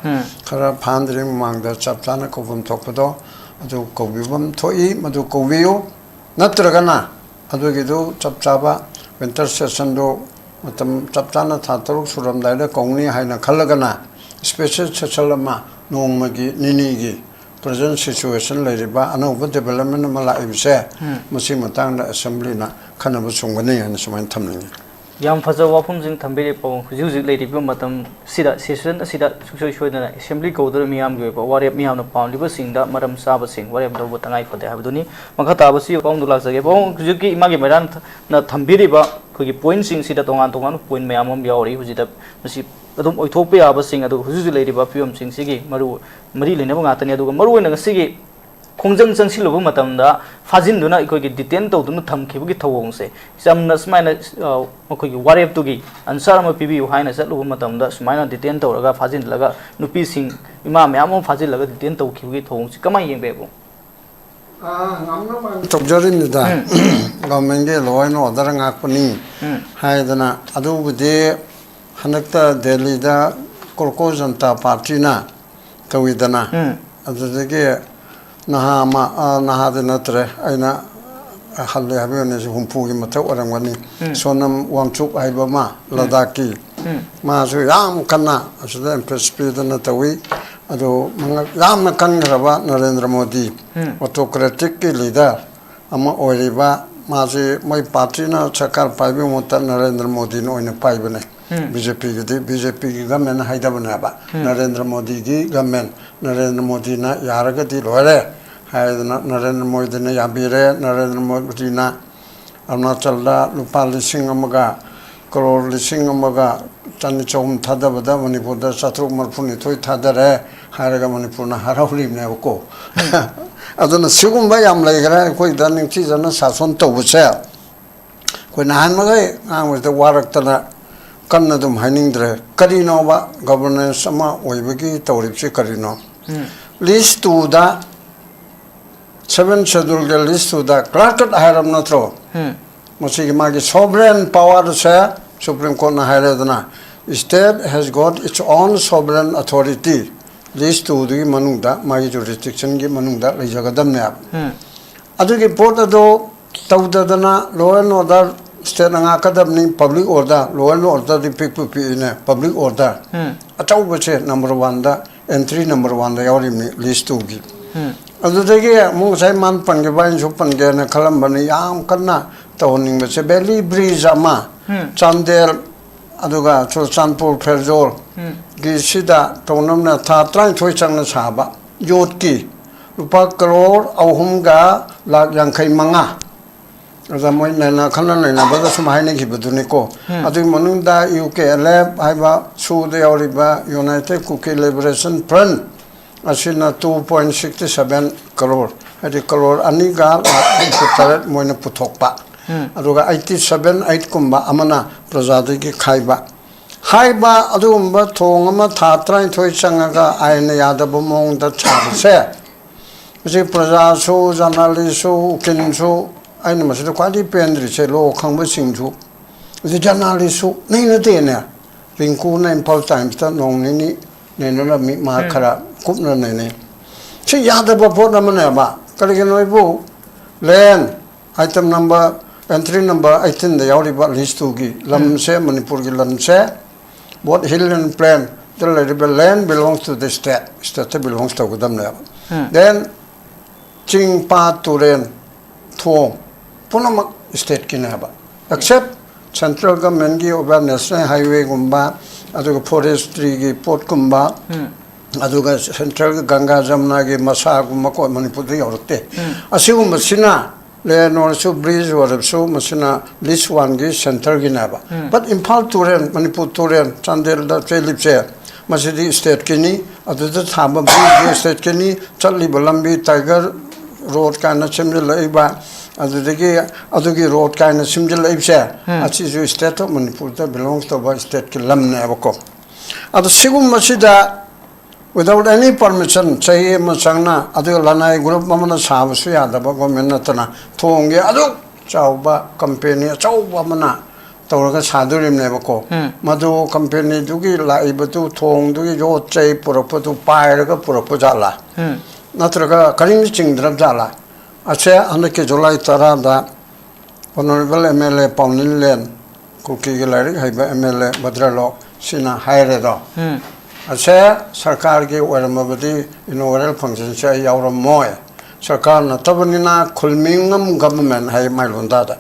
그런 판들이 망다 잡다나 고품 독포도 아주 고비범 토이 모두 고비요 나들어가나 아두기도 잡잡아 윈터 세션도 어떤 잡다나 다따로 수람다이다 공리 하이나 갈라가나 스페셜 처철마 농마기 니니기 present situation 레리바 아노버 데벨롭먼트 말라이브세 무시 마땅다 어셈블리나 카나부 송거네 하는 수만 탐는 ꯌꯥꯝ ꯐꯖꯕ ꯋꯥꯐꯝꯁꯤꯡ ꯊꯝꯕꯤꯔꯤꯕ ꯍꯧꯖꯤꯛ ꯍꯧꯖꯤꯛ ꯂꯩꯔꯤꯕ ꯃꯇꯝ ꯁꯤꯗ session ꯑꯁꯤꯗ ꯁꯨꯡꯁꯣꯏ ꯁꯣꯏꯗꯅ ꯑꯦꯁꯦꯝꯕ꯭ꯂꯤ ꯀꯧꯗꯨꯅ ꯃꯤꯌꯥꯝꯒꯤ ꯑꯣꯏꯕ ꯋꯥꯔꯦꯞ ꯃꯤꯌꯥꯝꯅ ꯄꯥꯝꯂꯤꯕꯁꯤꯡꯗ ꯃꯔꯝ ꯆꯥꯕꯁꯤꯡ ꯋꯥꯔꯦꯞ ꯂꯧꯕ ꯇꯉꯥꯏ ꯐꯗꯦ ꯍꯥꯏꯕꯗꯨꯅꯤ ꯃꯈꯥ ꯇꯥꯕꯁꯤ ꯄꯥꯎꯗꯨ ꯂꯥꯛꯆꯒꯦ ꯄꯥꯎ ꯍꯧꯖꯤꯛꯀꯤ ꯏꯃꯥꯒꯤ ꯃꯩꯔꯥꯅ ꯊꯝꯕꯤꯔꯤꯕ ꯑꯩꯈꯣꯏꯒꯤ ꯄꯣꯏꯟꯠꯁꯤꯡꯁꯤꯗ ꯇꯣꯉꯥꯟ ꯇꯣꯉꯥꯟꯕ ꯄꯣꯏꯟꯠ ꯃꯌꯥꯝ ꯑꯃ ꯌꯥꯎꯔꯤ ꯍꯧꯖꯤꯛꯇ ꯃꯁꯤ ꯑꯗꯨꯝ ꯑꯣꯏꯊꯣꯛꯄ ꯌꯥꯕꯁꯤꯡ ꯑꯗꯨ ꯍꯧꯖꯤꯛ ꯍꯧꯖꯤꯛ ꯂꯩꯔꯤꯕ ꯐꯤꯕꯝꯁꯤꯡꯁꯤꯒꯤ ꯃꯔꯤ ꯂꯩꯅꯕ ꯉꯥꯛꯇꯅꯤ ꯑꯗꯨꯒ ꯃꯔꯨꯑꯣꯏꯅ ꯉꯁꯤꯒꯤ ꯈꯣꯡꯖꯪ ꯆꯪꯁꯤꯜꯂꯨꯕ ꯃꯇꯝꯗ ꯐꯥꯖꯤꯟꯗꯨꯅ ꯑꯩꯈꯣꯏꯒꯤ ꯗꯤꯇꯦꯟ ꯇꯧꯗꯨꯅ ꯊꯝꯈꯤꯕꯒꯤ ꯊꯧꯑꯣꯡꯁꯦ ꯆꯝꯅ ꯁꯨꯃꯥꯏꯅ ꯃꯈꯣꯏꯒꯤ ꯋꯥꯔꯦꯞꯇꯨꯒꯤ ꯑꯟꯁꯔ ꯑꯃ ꯄꯤꯕꯤꯌꯨ ꯍꯥꯏꯅ ꯆꯠꯂꯨꯕ ꯃꯇꯝꯗ ꯁꯨꯃꯥꯏꯅ ꯗꯤꯇꯦꯟ ꯇꯧꯔꯒ ꯐꯥꯖꯤꯜꯂꯒ ꯅꯨꯄꯤꯁꯤꯡ ꯏꯃꯥ ꯃꯌꯥꯝ ꯑꯃ ꯐꯥꯖꯤꯜꯂꯒ ꯗꯤꯇꯦꯟ ꯇꯧꯈꯤꯕꯒꯤ ꯊꯧꯑꯣꯡꯁꯤ ꯀꯃꯥꯏꯅ ꯌꯦꯡꯕꯤꯕꯣ ꯇꯧꯖꯔꯤꯅꯤꯗ ꯒꯚꯔꯟꯃꯦꯟꯠꯒꯤ ꯂꯣ ꯑꯦꯟ ꯑꯣꯔꯗꯔ ꯉꯥꯛꯄꯅꯤ ꯍꯥꯏꯗꯅ ꯑꯗꯨꯕꯨꯗꯤ ꯍꯟꯗꯛꯇ ꯗꯦꯜꯂꯤꯗ ꯀꯣꯜꯀꯣ ꯖꯟꯇꯥ ꯄꯥꯔꯇꯤꯅ ꯇꯧꯏꯗꯅ ꯑꯗꯨꯗꯒꯤ ꯅꯍꯥ ꯑꯃ ꯅꯍꯥꯗꯤ ꯅꯠꯇ꯭ꯔꯦ ꯑꯩꯅ ꯍꯜꯂꯦ ꯍꯥꯏꯕꯅꯤ ꯍꯨꯝꯐꯨꯒꯤ ꯃꯊꯛ ꯑꯣꯏꯔꯝꯒꯅꯤ ꯁꯣꯅꯝ ꯋꯥꯡꯆꯨꯛ ꯍꯥꯏꯕ ꯑꯃ ꯂꯗꯥꯛꯀꯤ ꯃꯥꯁꯨ ꯌꯥꯝ ꯀꯟꯅ ꯑꯁꯤꯗ ꯏꯝꯄ꯭ꯔꯦꯁ ꯄꯤꯗꯅ ꯇꯧꯏ ꯑꯗꯨ ꯌꯥꯝꯅ ꯀꯟꯈ꯭ꯔꯕ ꯅꯔꯦꯟꯗ꯭ꯔ ꯃꯣꯗꯤ ꯑꯣꯇꯣꯀ꯭ꯔꯦꯇꯤꯛꯀꯤ ꯂꯤꯗꯔ ꯑꯃ ꯑꯣꯏꯔꯤꯕ ꯃꯥꯁꯤ ꯃꯣꯏ ꯄꯥꯔꯇꯤꯅ ꯁꯔꯀꯥꯔ ꯄꯥꯏꯕ ꯃꯇꯝꯗ ꯅꯔꯦꯟꯗ꯭ꯔ ꯃꯣꯗꯤꯅ ꯑꯣꯏꯅ ꯄꯥꯏꯕꯅꯦ BJPꯒꯤ ꯒꯃꯦꯟ ꯍꯥꯏꯗꯕꯅꯦꯕ ꯅꯔꯦꯟꯗ꯭ꯔ ꯃꯣꯗꯤꯒꯤ ꯒꯃꯦꯟ ꯅꯔꯦꯟꯗ꯭ꯔ ꯃꯣꯗꯤꯅ ꯌꯥꯔꯒꯗꯤ ꯂꯣꯏꯔꯦ ꯍꯥꯏꯗꯅ ꯅꯔꯦꯟꯗ꯭ꯔ ꯃꯣꯗꯤꯅ ꯌꯥꯕꯤꯔꯦ ꯅꯔꯦꯟꯗ꯭ꯔ ꯃꯣꯗꯤꯅ ꯑꯔꯨꯅꯥꯆꯜꯗ ꯂꯨꯄꯥ 1,000 ꯀꯔꯣꯔ 1,000,000 ꯊꯥꯗꯕꯗ ꯃꯅꯤꯄꯨꯔꯗ 732 ꯊꯥꯗꯔꯦ ꯍꯥꯏꯔꯒ ꯃꯅꯤꯄꯨꯔꯅ ꯍꯔꯥꯎꯔꯤꯕꯅꯦꯕꯀꯣ ꯑꯗꯨꯅ ꯁꯤꯒꯨꯝꯕ ꯌꯥꯝ ꯂꯩꯈ꯭ꯔꯦ ꯑꯩꯈꯣꯏꯗ ꯅꯤꯡꯊꯤꯖꯅ ꯁꯥꯁꯣꯟ ꯇꯧꯕꯁꯦ ꯑꯩꯈꯣꯏ ꯅꯍꯥꯟꯃꯈꯩ ꯉꯥꯡꯕꯁꯤꯗ ꯋꯥꯔꯛꯇꯅ ꯀꯟꯅ ꯑꯗꯨꯝ ꯍꯥꯏꯅꯤꯡꯗ꯭ꯔꯦ ꯀꯔꯤꯅꯣꯕ ꯒꯕꯔꯅꯦꯟꯁ ꯑꯃ ꯑꯣꯏꯕꯒꯤ ꯇꯧꯔꯤꯕꯁꯤ ꯀꯔꯤꯅꯣ ꯂꯤꯁ 2ꯗ 7 ꯁꯦꯗꯨꯜꯒꯤ ꯂꯤꯁ 2ꯗ ꯀ꯭ꯂꯥꯔ ꯀꯠ ꯍꯥꯏꯔꯕ ꯅꯠꯇ꯭ꯔꯣ ꯃꯁꯤꯒꯤ ꯃꯥꯒꯤ ꯁꯣꯚꯔꯦꯟ ꯄꯥꯋꯔꯁꯦ ꯁꯨꯄ꯭ꯔꯤꯝ ꯀꯣꯔꯠꯅ ꯍꯥꯏꯔꯦꯗꯅ state has got its own sovereign authority list 2ꯗꯨꯒꯤ ꯃꯅꯨꯡꯗ ꯃꯥꯒꯤ jurisdictionꯒꯤ ꯃꯅꯨꯡꯗ ꯂꯩꯖꯒꯗꯕꯅꯦꯕ ꯑꯗꯨꯒꯤ ꯄꯣꯠ ꯑꯗꯨ ꯇꯧꯗꯗꯅ law and order state ngakadabni public order law and order di pick ine public order achaubache number 1 da entry number 1 da yawrimni list 2 gi adudagi mu sai man pange bain su pange na khalambani yam kanna tawning bache belly bridge ama chandel aduga churchanpur ferjol gi sida tonamna tha tran thoi changna saba yot ki rupa crore ahumga lakh 85 अजा मोय नैना खनन नैना बदा सुमाइने खिबदुनिको अदु मनुंदा UK lab हाइबा सुद यावरिबा United cookie liberation front असिना 2.67 करोड़ हदि करोड़ अनिगा तरत Moyna पुथोकपा aduga 87 8 kumba amana prajadagi khaiba haiba adugumba thongama thatrai thoi changaga aina yadaba mongda chabse 지 프라자소 자날리소 우켄소 아니 마스도 과디 펜드리체 로 캉바 싱주 지 자날리소 네네데네 링쿠나 임폴타임스타 농니니 네노라 미 마카라 굽나 네네 치 야다바 포나마네바 그리게노이부 렌 아이템 넘버 엔트리 넘버 18데 야우리바 리스트기 람세 머니푸르기 람세 what hill and plan the land belongs to the state belongs to Gudamna then Ching Pa Turen Tuong Punamak state kinaba except central government gi over national highway gumba aduga forestry gi port gumba aduga central Ganga Jamna gi masa gumba ko Manipur gi yorte asigum sina le norso bridge or so masina this one gi central ginaba but Impal Turen Manipur Turen Chandel da Philipse masidi state kini aduda thaba bridge state kini challi balambi tiger road kind of similar adugi road kind of similar achi state of Manipur belongs to the state kilam nebako adu sigum masida without any permission say masangna adu lanai group mamana sabasu yadaba government natana thonge adu chauba company chauba mana tawraga sadurim nebako madu company dugi laibatu thong dugi yo chai puropatu pairaga puropujala natraga karim chingdrab jala ache anake July tarada honorable MLA Paunil Len kuki gilari haiba MLA Badralo sina hairedo ache sarkar ge waramabadi inaugural function cha yawram moy sarkar na tabanina khulmingam government hai mailonda da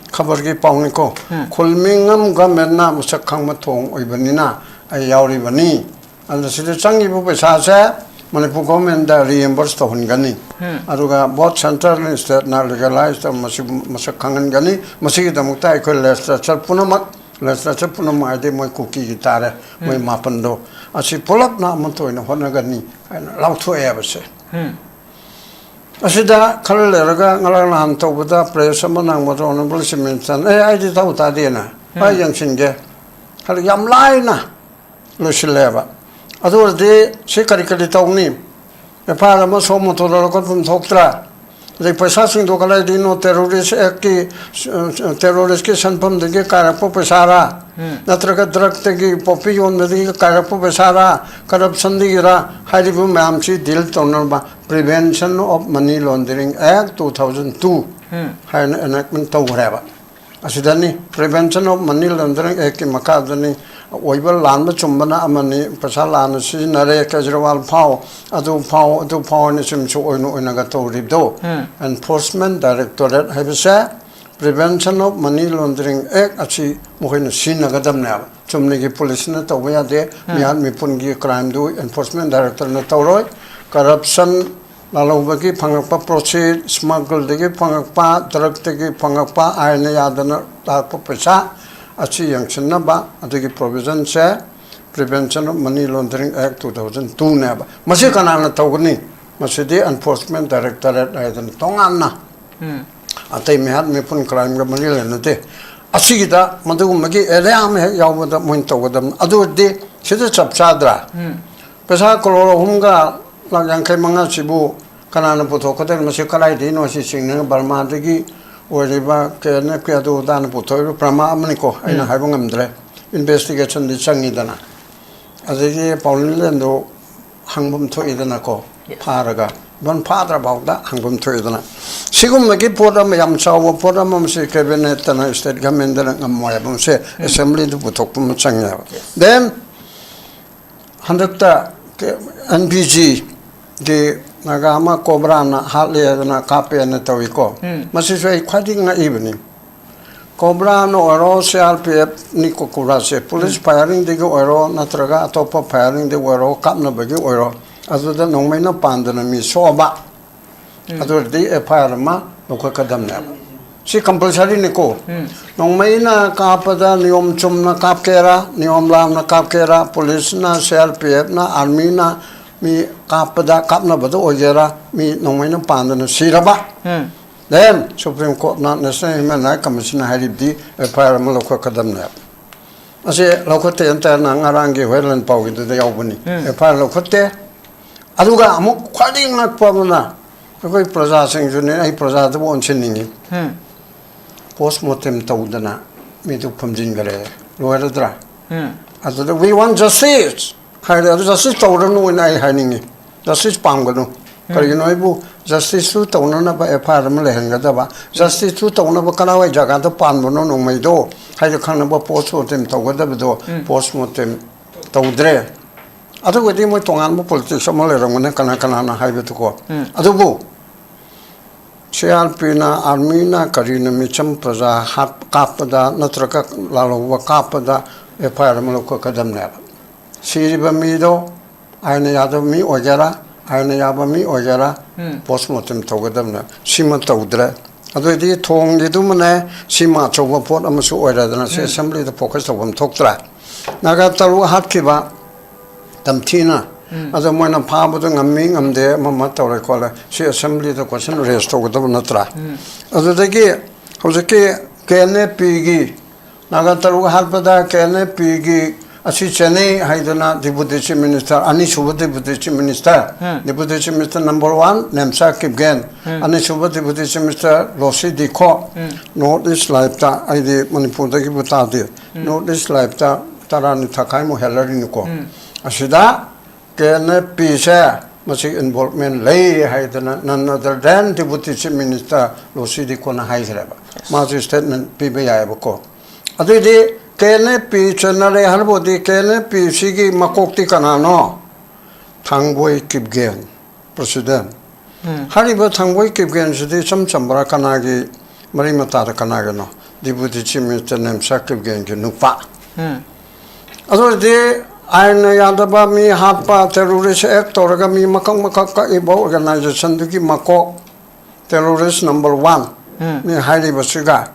khabar gi pauni ko khulmingam government na musak khangma thong oibanina ai yawri bani andaside changi bu pesa cha Manipur government da reimburse to hungani aruga both central and state na legalized masak kangan gani masigi damukta ikol legislature punama ade moi kuki gitare moi mapando asi polap na amonto ina honagani lautho ebase asida khaleraga ngalana hanto buda presama nang mo honorable mention ai di tau ta dena ai yangsinge khal yam laina losileba adude se karikali tawni e para ma somo to lo kon thoktra de paisa sing do kala dino terrorist ki terrorist ke sanpam de ke karapo pesara natraga drug te ki popion de ke karapo pesara corruption de ra haribu mam chi dil tonba prevention of money laundering act 2002 hain enactment to graba asidani prevention of money laundering act ki makadani oibal lan chumbana amani pasala si nare Kejriwal phao ni sim chu oinu oinaga to ribdo enforcement directorate habisa prevention of money laundering act achi mohin sinaga damna chumni gi police na to ya de mian mipun gi crime do enforcement director na tawroi corruption lalobagi phangakpa proceed smuggle de phangakpa drug de phangakpa aina yadana ta pesa achi yangshanna ba adigi provision se prevention of money laundering act 2002 ne ba masi kanana tawgni masidi enforcement directorate aidan tonganna atai mehat mepun crime ga mani lenate asigida madugu magi area me yawda moin tawgadam adu de sida chapchadra pesa koloro humga lang kai manga sibu kanana puto kotel masi kalai de no si singna barma degi Oriba kena kya do dan putoy prama amniko aina haibong amdre investigation di changidana azegi paulilendo hangbum thoidana ko pharaga bon phadra bawda hangbum thoidana sigum magi podam yam chawo podam amse cabinet na state government na ngamoy bum se assembly du putok pum changya then 100 NPG de Nagama Cobra na Halle na Kape na Tawiko. Masisway quading na evening. Cobra no oro CRPF Nico Kurase, police firing the oro, Natraga, Topa firing the oro, Kapna Bagi oro, as the no may no pandana me soba. Other day a parama, no Kakadam. Si compulsory Nico. No may na Kapada, Niom Chumna Kapkera, Niom Lam na Kapkera, police na CRPF na Armina. Mi kapada kapna bado ojera mi nongmai na pandana siraba then Supreme Court na National Human Rights Commission haribdi FIR ma lokho kadam ne ase lokho te anta na ngarangi hoilan pawgi de yaubani FIR lokho te aduga amuk khwadi ngak pamna koi praja sing june ai praja de bon chinningi postmortem tawdana mi du phamjin gare loiradra adu we want justice haida justice tawranu nai haningi justice pamganu karino ibu justice tu tawna ba FIR ma lehenga ba justice tu tawna ba kana wai jaga da panbono no mai do haida khana ba postmortem tawgada do postmortem tawdre adu godi mo tongan mo politics ma le rangone kana kana na haibe to ko adu bu CRP na army na karina micham praja hat kapada natraka lalo kapada FIR ma ko kadam ne siriba mi do aina yado mi ojara aina yaba mi ojara postmortem tawgadam na sima tawdra adu di thong di du mane sima choba pot amasu oiradana se assembly the focus tawam thoktra naga taru hat kiba tamthina adu moina phabudu ngammi ngamde mama tawre kola se assembly the question raise tawgadam natra adu dagi hojake KNP gi naga taru hat pada KNP gi asi Chennai haidana deputy chief minister ani suba deputy chief minister deputy chief minister number 1 Nemsa Kipgen ani suba deputy chief minister Losi Dikho Northeast Laipta aidi Manipur dagi butadi Northeast Laipta tarani thakai mo helari niko asida KNP se masi involvement lay haidana none other than deputy chief minister Losi Dikho na haireba masi statement PBI bako adidi KNP channel harbodi KNP sigi makokti kanano Thangboy Kipgen president hariba Thangboy Kipgen sidi chamchambara kanagi mari mata kanaga no deputy chief minister Nemsa Kipgen ki nupa ado de aina yadaba mi hapa terrorist act oraga mi makang ka ibo organization duki makok terrorist number 1 mi hariba siga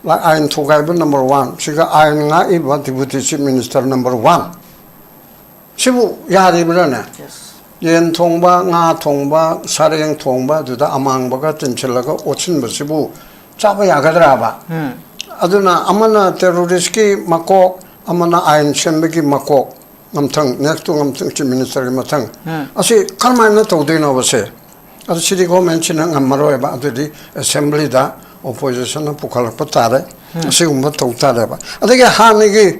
like ain thugai number 1 siga ain nga iba deputy chief minister number 1 sibu yari brana yes yen thongba nga thongba sareng thongba duda amang baga tinchilaga ochin basibu chaba yagadra ba aduna amana terrorist ki makok amana ain chembegi makok ngamthang next to ngamthang chief minister ki mathang asi kalma na tawdino base adu city government china ngamaro ba adudi assembly da opposition na pukal patare asi umma tawtare ba adege hanigi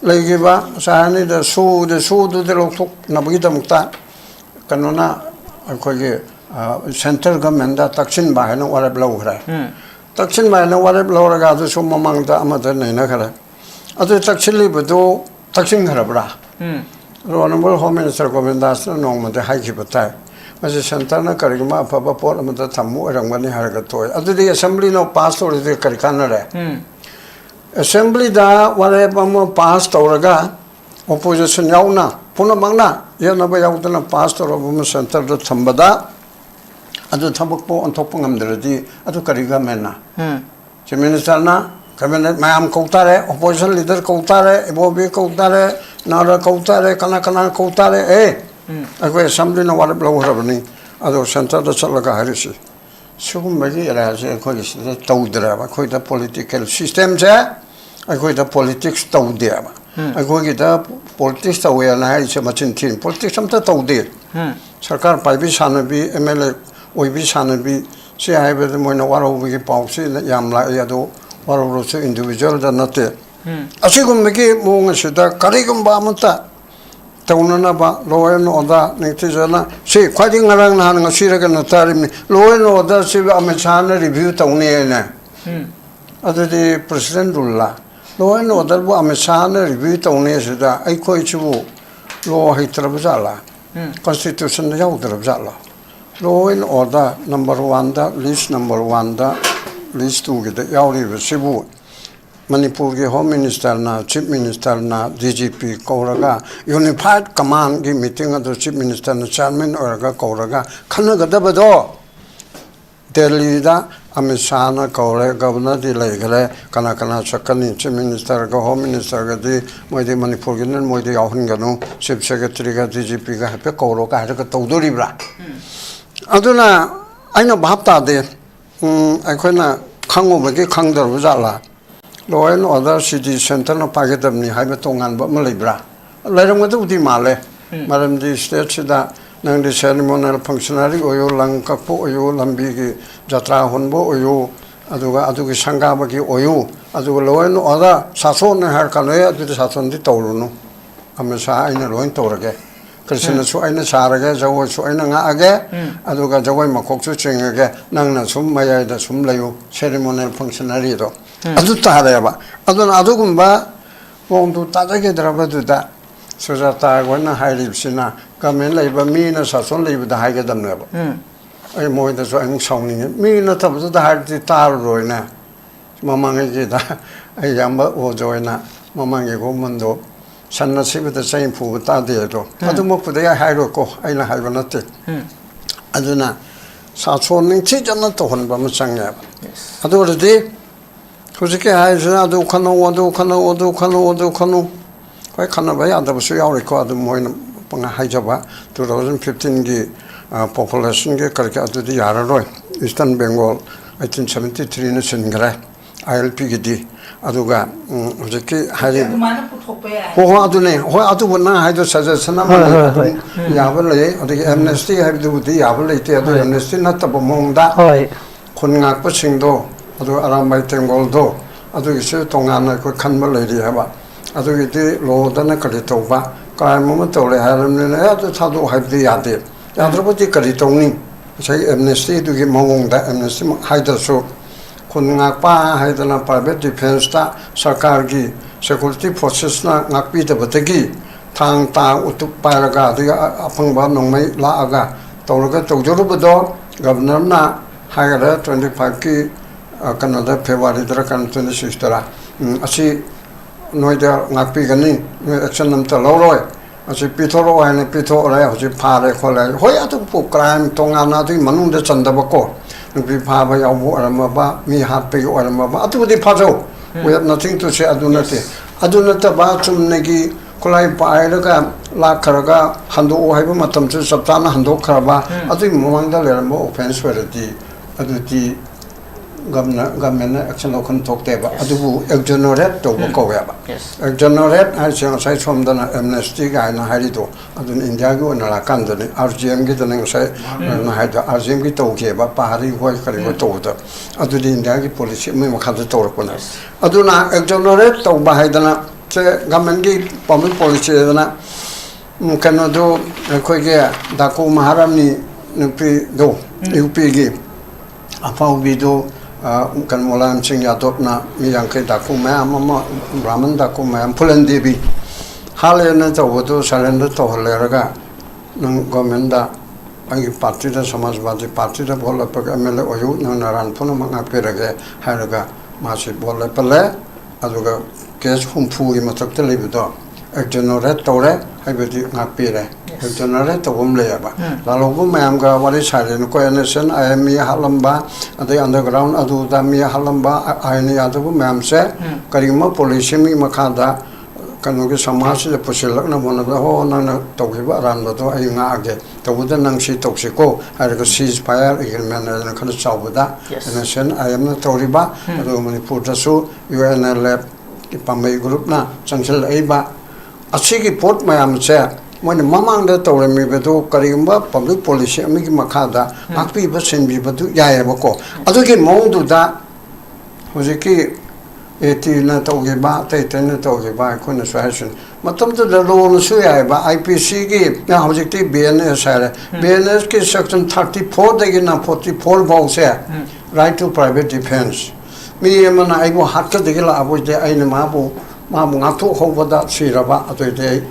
legi ba sahani da su de lok nabagi da mukta kanona akoge center government da takshin ba hana warab law khara takshin ba hana warab law raga du su mamang da amada naina khara adu takshin li bado takshin khara bra honorable home minister govindas na nong ma hai ki batai mase center na karigma papa por amada thamu rangwani harga toy adu di assembly no pass or de karikana re assembly da warab am pass toraga opposition yauna puna mangna yana ba yaudana pass torabum center da thambada adu thabakpo onthok ngamdradi adu kariga mena chief minister na cabinet mayam kautare opposition leader kautare ebobi kautare nara kautare kana kautare agwe assembly na warab law harabani adu center da chalaga harisi sugum bagi raje khoi sida tawdra ba khoi da political system ja agwe da politics tawdia ba agwe da politics tawya na hai se machin thin politics samta tawdir sarkar paibi sanabi MLA oibi sanabi se hai be moina waro bi pausi yamla yado waro so individual da nate asigum megi mo sida karigum ba mata taunana ba law and order nitijana se khwading ngarang na hanga siraga na tarim law and order se amechana review taune na adudi president rulla law and order bu amechana review taune sida ai khoi chu law hitrab jala constitution na yaudrab jala law and order number 1 da list number 1 da list 2 ge da yauri sibu Manipur ke home minister na chief minister na DGP kauraga unified command ki meeting adu chief minister na chairman oraga kauraga khanaga dabado Delhi da amisana kaure governor di legale kana sakani chief minister ga home minister ga di moide Manipur ke nan moide yahun ganu chief secretary ga DGP ga hape kauraga ha ga tawdori bra aduna aina bhapta de ꯑꯩꯈꯣꯏꯅ ꯈꯪꯉꯨꯕꯒꯤ ꯈꯪꯗ꯭ꯔꯕ ꯖꯥꯠꯂꯥ law and order city ꯁꯦꯟꯇꯔꯅ ꯄꯥꯏꯒꯗꯕꯅꯤ ꯍꯥꯏꯕ ꯇꯣꯉꯥꯟꯕ ꯑꯃ ꯂꯩꯕ꯭ꯔꯥ ꯂꯩꯔꯝꯒꯗꯕꯨꯗꯤ ꯃꯥꯜꯂꯦ ꯃꯔꯝꯗꯤ ꯁ꯭ꯇꯦꯠꯁꯤꯗ ꯅꯪꯗꯤ ꯁꯦꯔꯤꯃꯣꯅꯤꯌꯦꯜ ꯐꯪꯁꯅꯔꯤ ꯑꯣꯏꯌꯨ ꯂꯪ ꯀꯛꯄ ꯑꯣꯏꯌꯨ ꯂꯝꯕꯤꯒꯤ ꯖꯇ꯭ꯔꯥ ꯍꯨꯟꯕ ꯑꯣꯏꯌꯨ ꯑꯗꯨꯒ ꯑꯗꯨꯒꯤ ꯁꯪꯒꯥꯕꯒꯤ ꯑꯣꯏꯌꯨ ꯑꯗꯨꯒ ꯂꯣ ꯑꯦꯟ ꯑꯣꯔꯗꯔ ꯁꯥꯁꯣꯟꯅ ꯍꯥꯏꯔꯀꯥꯟꯗ ꯑꯗꯨꯗꯤ ꯁꯥꯁꯣꯟꯗꯤ ꯇꯧꯔꯨꯅꯨ ꯑꯃꯁꯥ ꯑꯩꯅ ꯂꯣꯏ ꯇꯧꯔꯒꯦ ꯀ꯭ꯔꯤꯁꯅꯁꯨ ꯑꯩꯅ ꯁꯥꯔꯒꯦ ꯖꯒꯣꯏꯁꯨ ꯑꯩꯅ ꯉꯥꯛꯑꯒꯦ ꯑꯗꯨꯒ ꯖꯒꯣꯏ ꯃꯀꯣꯛꯁꯨ ꯆꯤꯡꯉꯒꯦ ꯅꯪꯅ ꯁꯨꯝ ꯃꯌꯥꯏꯗ ꯁꯨꯝ ꯂꯩꯌꯨ ꯁꯦꯔꯤꯃꯣꯅꯤꯌꯦꯜ ꯐꯪꯁꯅꯔꯤꯗꯣ ꯑꯗꯨ ꯇꯥꯔꯦꯕ ꯑꯗꯨꯅ ꯑꯗꯨꯒꯨꯝꯕ ꯃꯑꯣꯡꯗꯨ ꯇꯥꯖꯒꯗ꯭ꯔꯕꯗꯨꯗ ꯁꯨꯖꯥꯇꯥ ꯑꯩꯈꯣꯏꯅ ꯍꯥꯏꯔꯤꯕꯁꯤꯅ ꯒꯃꯦꯟ ꯂꯩꯕ ꯃꯤꯅ ꯁꯥꯁꯣꯟ ꯂꯩꯕꯗ ꯍꯥꯏꯒꯗꯕꯅꯦꯕ ꯑꯩ ꯃꯣꯏꯗꯁꯨ ꯑꯃꯨꯛ ꯁꯥꯎꯅꯤꯡꯉꯤ ꯃꯤ ꯅꯠꯇꯕꯗꯨꯗ ꯍꯥꯏꯔꯗꯤ ꯇꯥꯔꯔꯣꯏꯅꯦ ꯃꯃꯥꯡꯉꯩꯒꯤꯗ ꯑꯩ ꯌꯥꯝꯕ ꯑꯣꯖꯣꯏꯅ ꯃꯃꯥꯡꯒꯤ ꯒꯣꯃꯟꯗꯣ ꯁꯟ ꯑꯁꯤꯕꯗ ꯆꯩ ꯐꯨꯕ ꯇꯥꯗꯦ ꯑꯗꯣ ꯑꯗꯨꯃꯛꯄꯨꯗꯤ ꯑꯩ ꯍꯥꯏꯔꯣꯏꯀꯣ ꯑꯩꯅ ꯍꯥꯏꯕ ꯅꯠꯇꯦ ꯑꯗꯨꯅ ꯁꯥꯁꯣꯟ ꯅꯤꯡꯊꯤꯖꯅ ꯇꯧꯍꯟꯕ ꯑꯃ ꯆꯪꯉꯦꯕ ꯑꯗꯨ ꯑꯣꯏꯔꯗꯤ ꯍꯧꯖꯤꯛꯀꯤ ꯍꯥꯏꯔꯤꯁꯤꯅ ꯑꯗꯨ ꯈꯟꯅꯧ ꯑꯗꯨ ꯈꯟꯅꯧ ꯑꯗꯨ ꯈꯟꯅꯧ ꯑꯗꯨ ꯈꯟꯅꯧ ꯍꯣꯏ ꯈꯟꯅꯕ ꯌꯥꯗꯕꯁꯨ ꯌꯥꯎꯔꯤꯀꯣ ꯑꯗꯨꯝ ꯃꯣꯏꯅ ꯍꯥꯏꯖꯕ 2015ꯒꯤ ꯄꯣꯄꯨꯂꯦꯁꯟꯒꯤ ꯀꯔꯤ ꯑꯗꯨꯗꯤ ꯌꯥꯔꯔꯣꯏ ꯏꯁꯇꯔꯟ ꯕꯦꯡꯒꯣꯜ 1873ꯅ ꯁꯤꯟꯈ꯭ꯔꯦ ILPꯒꯤꯗꯤ ꯑꯗꯨꯒ ꯍꯧꯖꯤꯛꯀꯤ ꯍꯥꯏꯔꯤꯕ ꯍꯣꯏ ꯍꯣꯏ ꯑꯗꯨꯅꯦ ꯍꯣꯏ ꯑꯗꯨꯕꯨ ꯅꯪ ꯍꯥꯏꯗꯣ ꯁꯖꯦꯁꯟ ꯑꯃꯅꯤ ꯑꯗꯨꯝ ꯌꯥꯕ ꯂꯩ ꯑꯗꯒꯤ ꯑꯦꯝꯅꯦꯁꯇꯤ ꯍꯥꯏꯕꯗꯨꯕꯨꯗꯤ ꯌꯥꯕ ꯂꯩꯇꯦ ꯑꯗꯨ ꯑꯦꯝꯅꯦꯁꯇꯤ ꯅꯠꯇꯕ ꯃꯑꯣꯡꯗ ꯈꯨꯟ ꯉꯥꯛꯄꯁꯤꯡꯗꯣ ꯑꯗꯨꯒ ꯑꯔꯥꯝꯕꯥꯏ ꯇꯦꯡꯒꯣꯜꯗꯣ ꯑꯗꯨꯒꯤꯁꯨ ꯇꯣꯉꯥꯟꯅ ꯑꯩꯈꯣꯏ ꯈꯟꯕ ꯂꯩꯔꯤ ꯍꯥꯏꯕ ꯑꯗꯨꯒꯤꯗꯤ ꯂꯣꯗꯅ ꯀꯔꯤ ꯇꯧꯕ ꯀ꯭ꯔꯥꯏꯝ ꯑꯃ ꯇꯧꯔꯦ ꯍꯥꯏꯔꯕꯅꯤꯅ ꯑꯗꯨ ꯊꯥꯗꯣꯛ ꯍꯥꯏꯕꯗꯤ ꯌꯥꯗꯦ ꯌꯥꯗ꯭ꯔꯕꯗꯤ ꯀꯔꯤ ꯇꯧꯅꯤ ꯉꯁꯥꯏꯒꯤ ꯑꯦꯝꯅꯦꯁꯇꯤꯗꯨꯒꯤ ꯃꯑꯣꯡꯗ ꯑꯦꯝꯅꯦꯁꯇꯤ ꯍꯥꯏꯗ꯭ꯔꯁꯨ ꯈꯨꯟ ꯉꯥꯛꯄ ꯍꯥꯏꯗꯅ ꯄ꯭ꯔꯥꯏꯚꯦꯠ ꯗꯤꯐꯦꯟꯁꯇ ꯁꯔꯀꯥꯔꯒꯤ ꯁꯦꯀꯨꯔꯤꯇꯤ ꯐꯣꯔꯁꯦꯁꯅ ꯉꯥꯛꯄꯤꯗꯕꯗꯒꯤ ꯊꯥꯡ ꯇꯥ ꯎꯇꯨꯞ ꯄꯥꯏꯔꯒ ꯑꯗꯒꯤ ꯑꯐꯪꯕ ꯅꯣꯡꯃꯩ ꯂꯥꯛꯑꯒ ꯇꯧꯔꯒ ꯇꯧꯖꯔꯨꯕꯗꯣ ꯒꯕꯔꯅꯔꯅ ꯍꯥꯏꯈꯔꯦ 25ꯀꯤ ꯀꯩꯅꯣꯗ ꯐꯦꯕꯋꯥꯔꯤꯗꯔ ꯀꯩꯅꯣ 26ꯗꯔ ꯑꯁꯤ ꯅꯣꯏꯗ ꯉꯥꯛꯄꯤꯒꯅꯤ ꯅꯣꯏ ꯑꯦꯛꯁꯟ ꯑꯝꯇ ꯂꯧꯔꯣꯏ ꯑꯁꯤ ꯄꯤꯊꯣꯔꯛꯑꯣ ꯍꯥꯏꯅ ꯄꯤꯊꯣꯛꯑꯔꯦ ꯍꯧꯖꯤꯛ ꯐꯥꯔꯦ ꯈꯣꯠꯂꯦ ꯍꯣꯏ ꯑꯗꯨꯕꯨ ꯀ꯭ꯔꯥꯏꯝ ꯇꯣꯉꯥꯟꯅ ꯑꯗꯨꯒꯤ ꯃꯅꯨꯡꯗ ꯆꯟꯗꯕꯀꯣ ꯅꯨꯄꯤ ꯐꯥꯕ ꯌꯥꯎꯕ ꯑꯣꯏꯔꯝꯃꯕ ꯃꯤ ꯍꯥꯠꯄꯒꯤ ꯑꯣꯏꯔꯝꯃꯕ ꯑꯗꯨꯕꯨꯗꯤ ꯐꯥꯖꯧ we have nothing to say ꯑꯗꯨ ꯅꯠꯇꯦ ꯑꯗꯨ ꯅꯠꯇꯕ ꯆꯨꯝꯅꯒꯤ ꯈꯨꯠꯂꯥꯏ ꯄꯥꯏꯔꯒ ꯂꯥꯛꯈ꯭ꯔꯒ ꯍꯟꯗꯣꯛꯑꯣ ꯍꯥꯏꯕ ꯃꯇꯝꯁꯨ ꯆꯞ ꯆꯥꯅ ꯍꯟꯗꯣꯛꯈ꯭ꯔꯕ ꯑꯗꯨꯒꯤ ꯃꯃꯥꯡꯗ ꯂꯩꯔꯝꯕ ꯑꯣꯐꯦꯟꯁ ꯑꯣꯏꯔꯗꯤ ꯑꯗꯨꯗꯤ ꯒꯃꯦꯟꯅ ꯑꯦꯛꯁꯟ ꯂꯧꯈꯟ ꯊꯣꯛꯇꯦꯕ ꯑꯗꯨꯕꯨ ꯑꯦꯛꯖꯣꯅꯣꯔꯦꯠ ꯇꯧꯕ ꯀꯧꯋꯦꯕ ꯑꯦꯛꯖꯣꯅꯣꯔꯦꯠ ꯍꯥꯏꯁꯦ ꯉꯁꯥꯏ ꯁꯣꯝꯗꯅ ꯑꯦꯝꯅꯦꯁꯇꯤ ꯀꯥꯏꯅ ꯍꯥꯏꯔꯤꯗꯣ ꯑꯗꯨꯅ ꯏꯟꯗꯤꯌꯥꯒꯤ ꯑꯣꯏꯅ ꯂꯥꯛꯀꯥꯟꯗꯅꯤ RGMꯒꯤꯗꯅ ꯉꯁꯥꯏ ꯍꯥꯏꯗꯣ RGMꯒꯤ ꯇꯧꯈꯤꯕ ꯄꯥꯔꯤ ꯍꯣꯏ ꯀꯔꯤ ꯍꯣꯏ ꯇꯧꯕꯗ ꯑꯗꯨꯗꯤ ꯏꯟꯗꯤꯌꯥꯒꯤ ꯄꯣꯂꯤꯁꯤ ꯑꯃꯒꯤ ꯃꯈꯥꯗ ꯇꯧꯔꯛꯄꯅꯦ ꯑꯗꯨꯅ ꯑꯦꯛꯖꯣꯅꯣꯔꯦꯠ ꯇꯧꯕ ꯍꯥꯏꯗꯅ ꯁꯦ ꯒꯃꯦꯟꯒꯤ ꯄꯕ꯭ꯂꯤꯛ ꯄꯣꯂꯤꯁꯤꯗꯅ ꯀꯩꯅꯣꯗꯣ ꯑꯩꯈꯣꯏꯒꯤ ꯗꯥꯀꯨ ꯃꯍꯥꯔꯥꯅꯤ ꯅꯨꯄꯤꯗꯣ UPꯒꯤ ꯑꯐꯥꯎꯕꯤꯗꯣ ꯀꯩꯅꯣ ꯃꯨꯂꯥꯌꯝ ꯁꯤꯡ ꯌꯥꯗꯕꯅ ꯃꯤ 50 ꯗꯥꯀꯨ ꯃꯌꯥꯝ ꯑꯃ ꯕ꯭ꯔꯥꯍꯃꯟ ꯗꯥꯀꯨ ꯃꯌꯥꯝ ꯐꯨꯂꯟ ꯗꯦꯕꯤ ꯍꯥꯜꯂꯦꯅ ꯇꯧꯕꯗꯨ ꯁꯔꯦꯟꯗꯔ ꯇꯧꯍꯜꯂꯦꯔꯒ ꯅꯪ ꯒꯣꯔꯃꯦꯟꯗ ꯑꯩꯒꯤ ꯄꯥꯔꯇꯤꯗ ꯁꯃꯥꯖꯋꯥꯗꯤ ꯄꯥꯔꯇꯤꯗ ꯚꯣꯠ ꯂꯦꯞꯄꯒ MLA ꯑꯣꯏꯌꯨ ꯅꯪꯅ ꯔꯥꯟ ꯄꯨꯝꯅꯃꯛ ꯉꯥꯛꯄꯤꯔꯒꯦ ꯍꯥꯏꯔꯒ ꯃꯥꯁꯤ ꯚꯣꯠ ꯂꯦꯞꯄꯜꯂꯦ ꯑꯗꯨꯒ ꯀꯦꯁ 60ꯒꯤ ꯃꯊꯛꯇ ꯂꯩꯕꯗꯣ ꯑꯦꯛꯖꯣꯅꯣꯔꯦꯠ ꯇꯧꯔꯦ ꯍꯥꯏꯕꯗꯤ ꯉꯥꯛꯄꯤꯔꯦ ꯑꯦꯛꯖꯣꯅꯣꯔꯦꯠ ꯇꯧꯕ ꯑꯃ ꯂꯩꯌꯦꯕ ꯂꯥꯜꯍꯧꯕ ꯃꯌꯥꯝꯒ ꯋꯥꯔꯤ ꯁꯥꯔꯦꯅꯀꯣ NSN IME ꯍꯥꯠꯂꯝꯕ ꯑꯗꯩ ꯑꯟꯗꯔꯒ꯭ꯔꯥꯎꯟ ꯑꯗꯨꯗ ꯃꯤ ꯍꯥꯠꯂꯝꯕ ꯑꯥꯏꯟ ꯌꯥꯗꯕ ꯃꯌꯥꯝꯁꯦ ꯀꯔꯤꯒꯨꯝꯕ ꯄꯣꯂꯤꯁꯤ ꯑꯃꯒꯤ ꯃꯈꯥꯗ ꯀꯩꯅꯣꯒꯤ ꯁꯃꯥꯖꯁꯤꯗ ꯄꯨꯁꯤꯜꯂꯛꯅꯕ ꯍꯣꯠꯅꯕꯗ ꯍꯣ ꯅꯪꯅ ꯇꯧꯈꯤꯕ ꯑꯔꯥꯟꯕꯗꯣ ꯑꯩ ꯉꯥꯛꯑꯒꯦ ꯇꯧꯕꯗ ꯅꯪ ꯁꯤ ꯇꯧꯁꯤꯀꯣ ꯍꯥꯏꯔꯒ ꯁꯤꯖ ꯐꯥꯌꯔ ꯑꯦꯒ꯭ꯔꯤꯃꯦꯟ ꯍꯥꯏꯗꯅ ꯈꯔ ꯆꯥꯎꯕꯗ NSN IMꯅ ꯇꯧꯔꯤꯕ ꯑꯗꯨꯒ ꯃꯅꯤꯄꯨꯔꯗꯁꯨ UNLF ꯄꯥꯝꯕꯩ ꯒ꯭ꯔꯨꯞꯅ ꯆꯪꯁꯤꯜꯂꯛꯏꯕ ꯑꯁꯤꯒꯤ ꯄꯣꯠ ꯃꯌꯥꯝꯁꯦ ꯃꯣꯏꯅ ꯃꯃꯥꯡꯗ ꯇꯧꯔꯝꯃꯤꯕꯗꯨ ꯀꯔꯤꯒꯨꯝꯕ ꯄꯕ꯭ꯂꯤꯛ ꯄꯣꯂꯤꯁꯤ ꯑꯃꯒꯤ ꯃꯈꯥꯗ ꯉꯥꯛꯄꯤꯕ ꯁꯤꯟꯕꯤꯕꯗꯨ ꯌꯥꯏꯑꯕꯀꯣ ꯑꯗꯨꯒꯤ ꯃꯑꯣꯡꯗꯨꯗ ꯍꯧꯖꯤꯛꯀꯤ ATꯅ ꯇꯧꯈꯤꯕ ꯑꯇꯩ ꯑꯇꯩꯅ ꯇꯧꯈꯤꯕ ꯑꯩꯈꯣꯏꯅꯁꯨ ꯍꯥꯏꯁꯤꯅꯤ ꯃꯇꯝꯗꯨꯗ ꯂꯣꯅꯁꯨ ꯌꯥꯏꯑꯕ IPCꯒꯤ ꯍꯧꯖꯤꯛꯇꯤ BNS ꯍꯥꯏꯔꯦ BNSꯀꯤ section 34ꯗꯒꯤꯅ 44 ꯐꯥꯎꯁꯦ right to private defense ꯃꯤ ꯑꯃꯅ ꯑꯩꯕꯨ ꯍꯥꯠꯀꯗꯒꯤ ꯂꯥꯛꯑꯕꯣꯏꯗꯤ ꯑꯩꯅ ꯃꯥꯕꯨ ꯉꯥꯛꯊꯣꯛꯍꯧꯕꯗ ꯁꯤꯔꯕ ꯑꯗꯨꯏꯗꯤ ꯑꯩ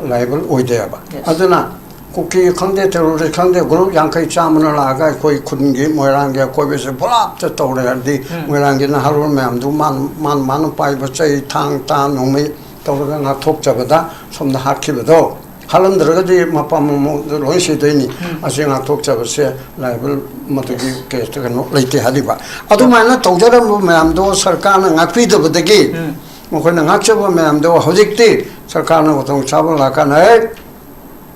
ꯂꯥꯏꯕꯜ ꯑꯣꯏꯗꯦꯕ ꯑꯗꯨꯅ ꯀꯨꯀꯤ ꯈꯪꯗꯦ ꯇꯦꯔꯣꯔꯤꯁ ꯈꯪꯗꯦ ꯒ꯭ꯔꯨꯞ 50 ꯆꯥꯝꯃꯅ ꯂꯥꯛꯑꯒ ꯑꯩꯈꯣꯏ ꯈꯨꯟꯒꯤ ꯃꯣꯏꯔꯥꯡꯒꯤ ꯑꯀꯣꯏꯕꯁꯦ ꯄꯨꯂꯞꯇ ꯇꯧꯔꯦ ꯍꯥꯏꯔꯗꯤ ꯃꯣꯏꯔꯥꯡꯒꯤ ꯅꯍꯥꯔꯣꯜ ꯃꯌꯥꯝꯗꯨ ꯃꯥꯅ ꯄꯥꯏꯕ ꯆꯩ ꯊꯥꯡ ꯇꯥ ꯅꯣꯡꯃꯩ ꯇꯧꯔꯒ ꯉꯥꯛꯊꯣꯛꯆꯕꯗ ꯁꯣꯝꯗ ꯍꯥꯠꯈꯤꯕꯗꯣ ꯍꯥꯠꯂꯝꯗ꯭ꯔꯒꯗꯤ ꯃꯄꯥ ꯃꯃꯣꯗ ꯂꯣꯏ ꯁꯤꯗꯣꯏꯅꯤ ꯑꯁꯤ ꯉꯥꯛꯊꯣꯛꯆꯕꯁꯦ ꯂꯥꯏꯕꯜ ꯃꯗꯨꯒꯤ ꯀꯦꯁꯇ ꯀꯩꯅꯣ ꯂꯩꯇꯦ ꯍꯥꯏꯔꯤꯕ ꯑꯗꯨꯃꯥꯏꯅ ꯇꯧꯖꯔꯝꯕ ꯃꯌꯥꯝꯗꯣ ꯁꯔꯀꯥꯔꯅ ꯉꯥꯛꯄꯤꯗꯕꯗꯒꯤ ꯃꯈꯣꯏꯅ ꯉꯥꯛꯆꯕ ꯃꯌꯥꯝꯗꯣ ꯍꯧꯖꯤꯛꯇꯤ ꯁꯔꯀꯥꯔꯅ ꯈꯨꯗꯣꯡ ꯆꯥꯕ ꯂꯥꯛꯀꯥꯟꯗ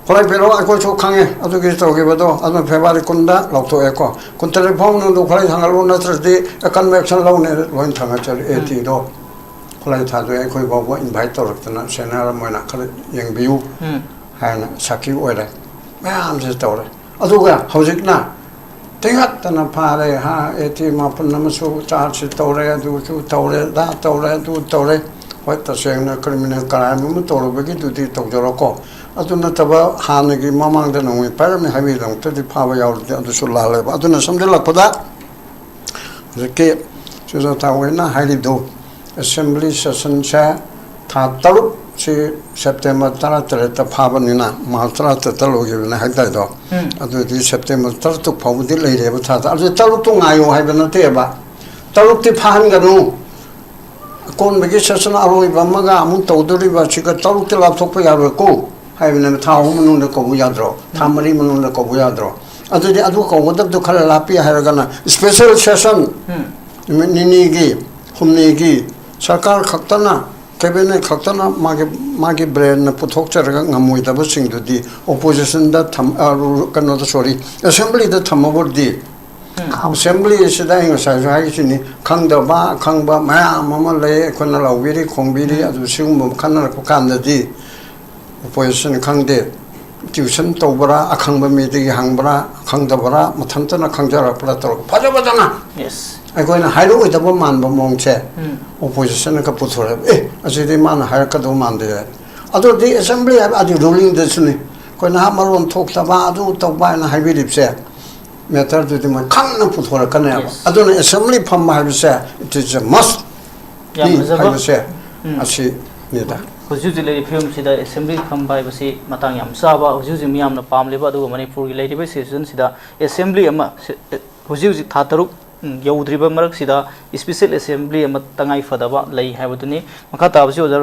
콜라이 페로 아이코초 강에 아주 기도기보도 아주 페바리 꾼다 럭토에코 꾼텔레 폰도 콜라이 상갈로 나트르디 약간 맥션 라운에 로인 당하절 에티도 콜라이 타도에 거의 보고 인바이트로드나 세나라 뭐나 그 영비우 하나 사키 오래 매암스 떠오래 아두가 허직나 땡았다나 파레 하 에티 마푼나무수 차치 떠오래 두주 떠오래 다 떠오래 두 떠오래 왔다 생나 크리미널 크라임은 떠오르기 두디 똑저렇고 아두나 타바 하나기 마망데 농이 파르미 하비동 뜨디 파바 야우르데 아두술라레 아두나 섬들락보다 이렇게 저서 타고이나 하리도 assembly session 타 따로 시 September 따라 들었다 파번이나 마트라 뜻들로기나 할때도 아두디 September 따로 파부디 레이레부 타다 아주 따로 동아요 하면은 돼봐 따로티 파한 거는 꼰베기 session 아로이 밤마가 아무 도들이바 지가 따로티 랍토프 야르고 하면은 타오문은 거 부야드로 타머리 문은 거 부야드로 아두디 아두 거고도 칼라피 하여가나 스페셜 세션 니니기 홈니기 सरकार खक्तना कैबिनेट खक्तना मागे ब्रेन पुथोक चरगा ngam sing dudi opposition da tham kano da sorry assembly da thamabodi assembly sida ing sa sa gi ni khangda ba khangba ma mama le khona la wiri khongbiri adu sing mum khana ko kamda di opposition khangde tuition tobra akhangba mi de hangbra khangda bara mathantana khangjara pla tor phajabadana yes 아이고는 하이로 있다 보면 몽체 오포지션은 그 부터래 아직만 할 것도 만데 아주 디 어셈블리 아주 룰링 됐으니 거기 한말론 톡다바 아주 똑바나 하이비립세 메터도 되면 강는 부터래 거네 아주는 어셈블리 펌마할세 it is a must 하이비세 아시니다 Hujui lady film sida assembly khambai basi matang yam saba hujui miyam na pamleba adu manipur gi lady session sida assembly ama hujui thataruk yaudriba marak sida special assembly ama tangai fadaba lei habuduni makha tabsi ozar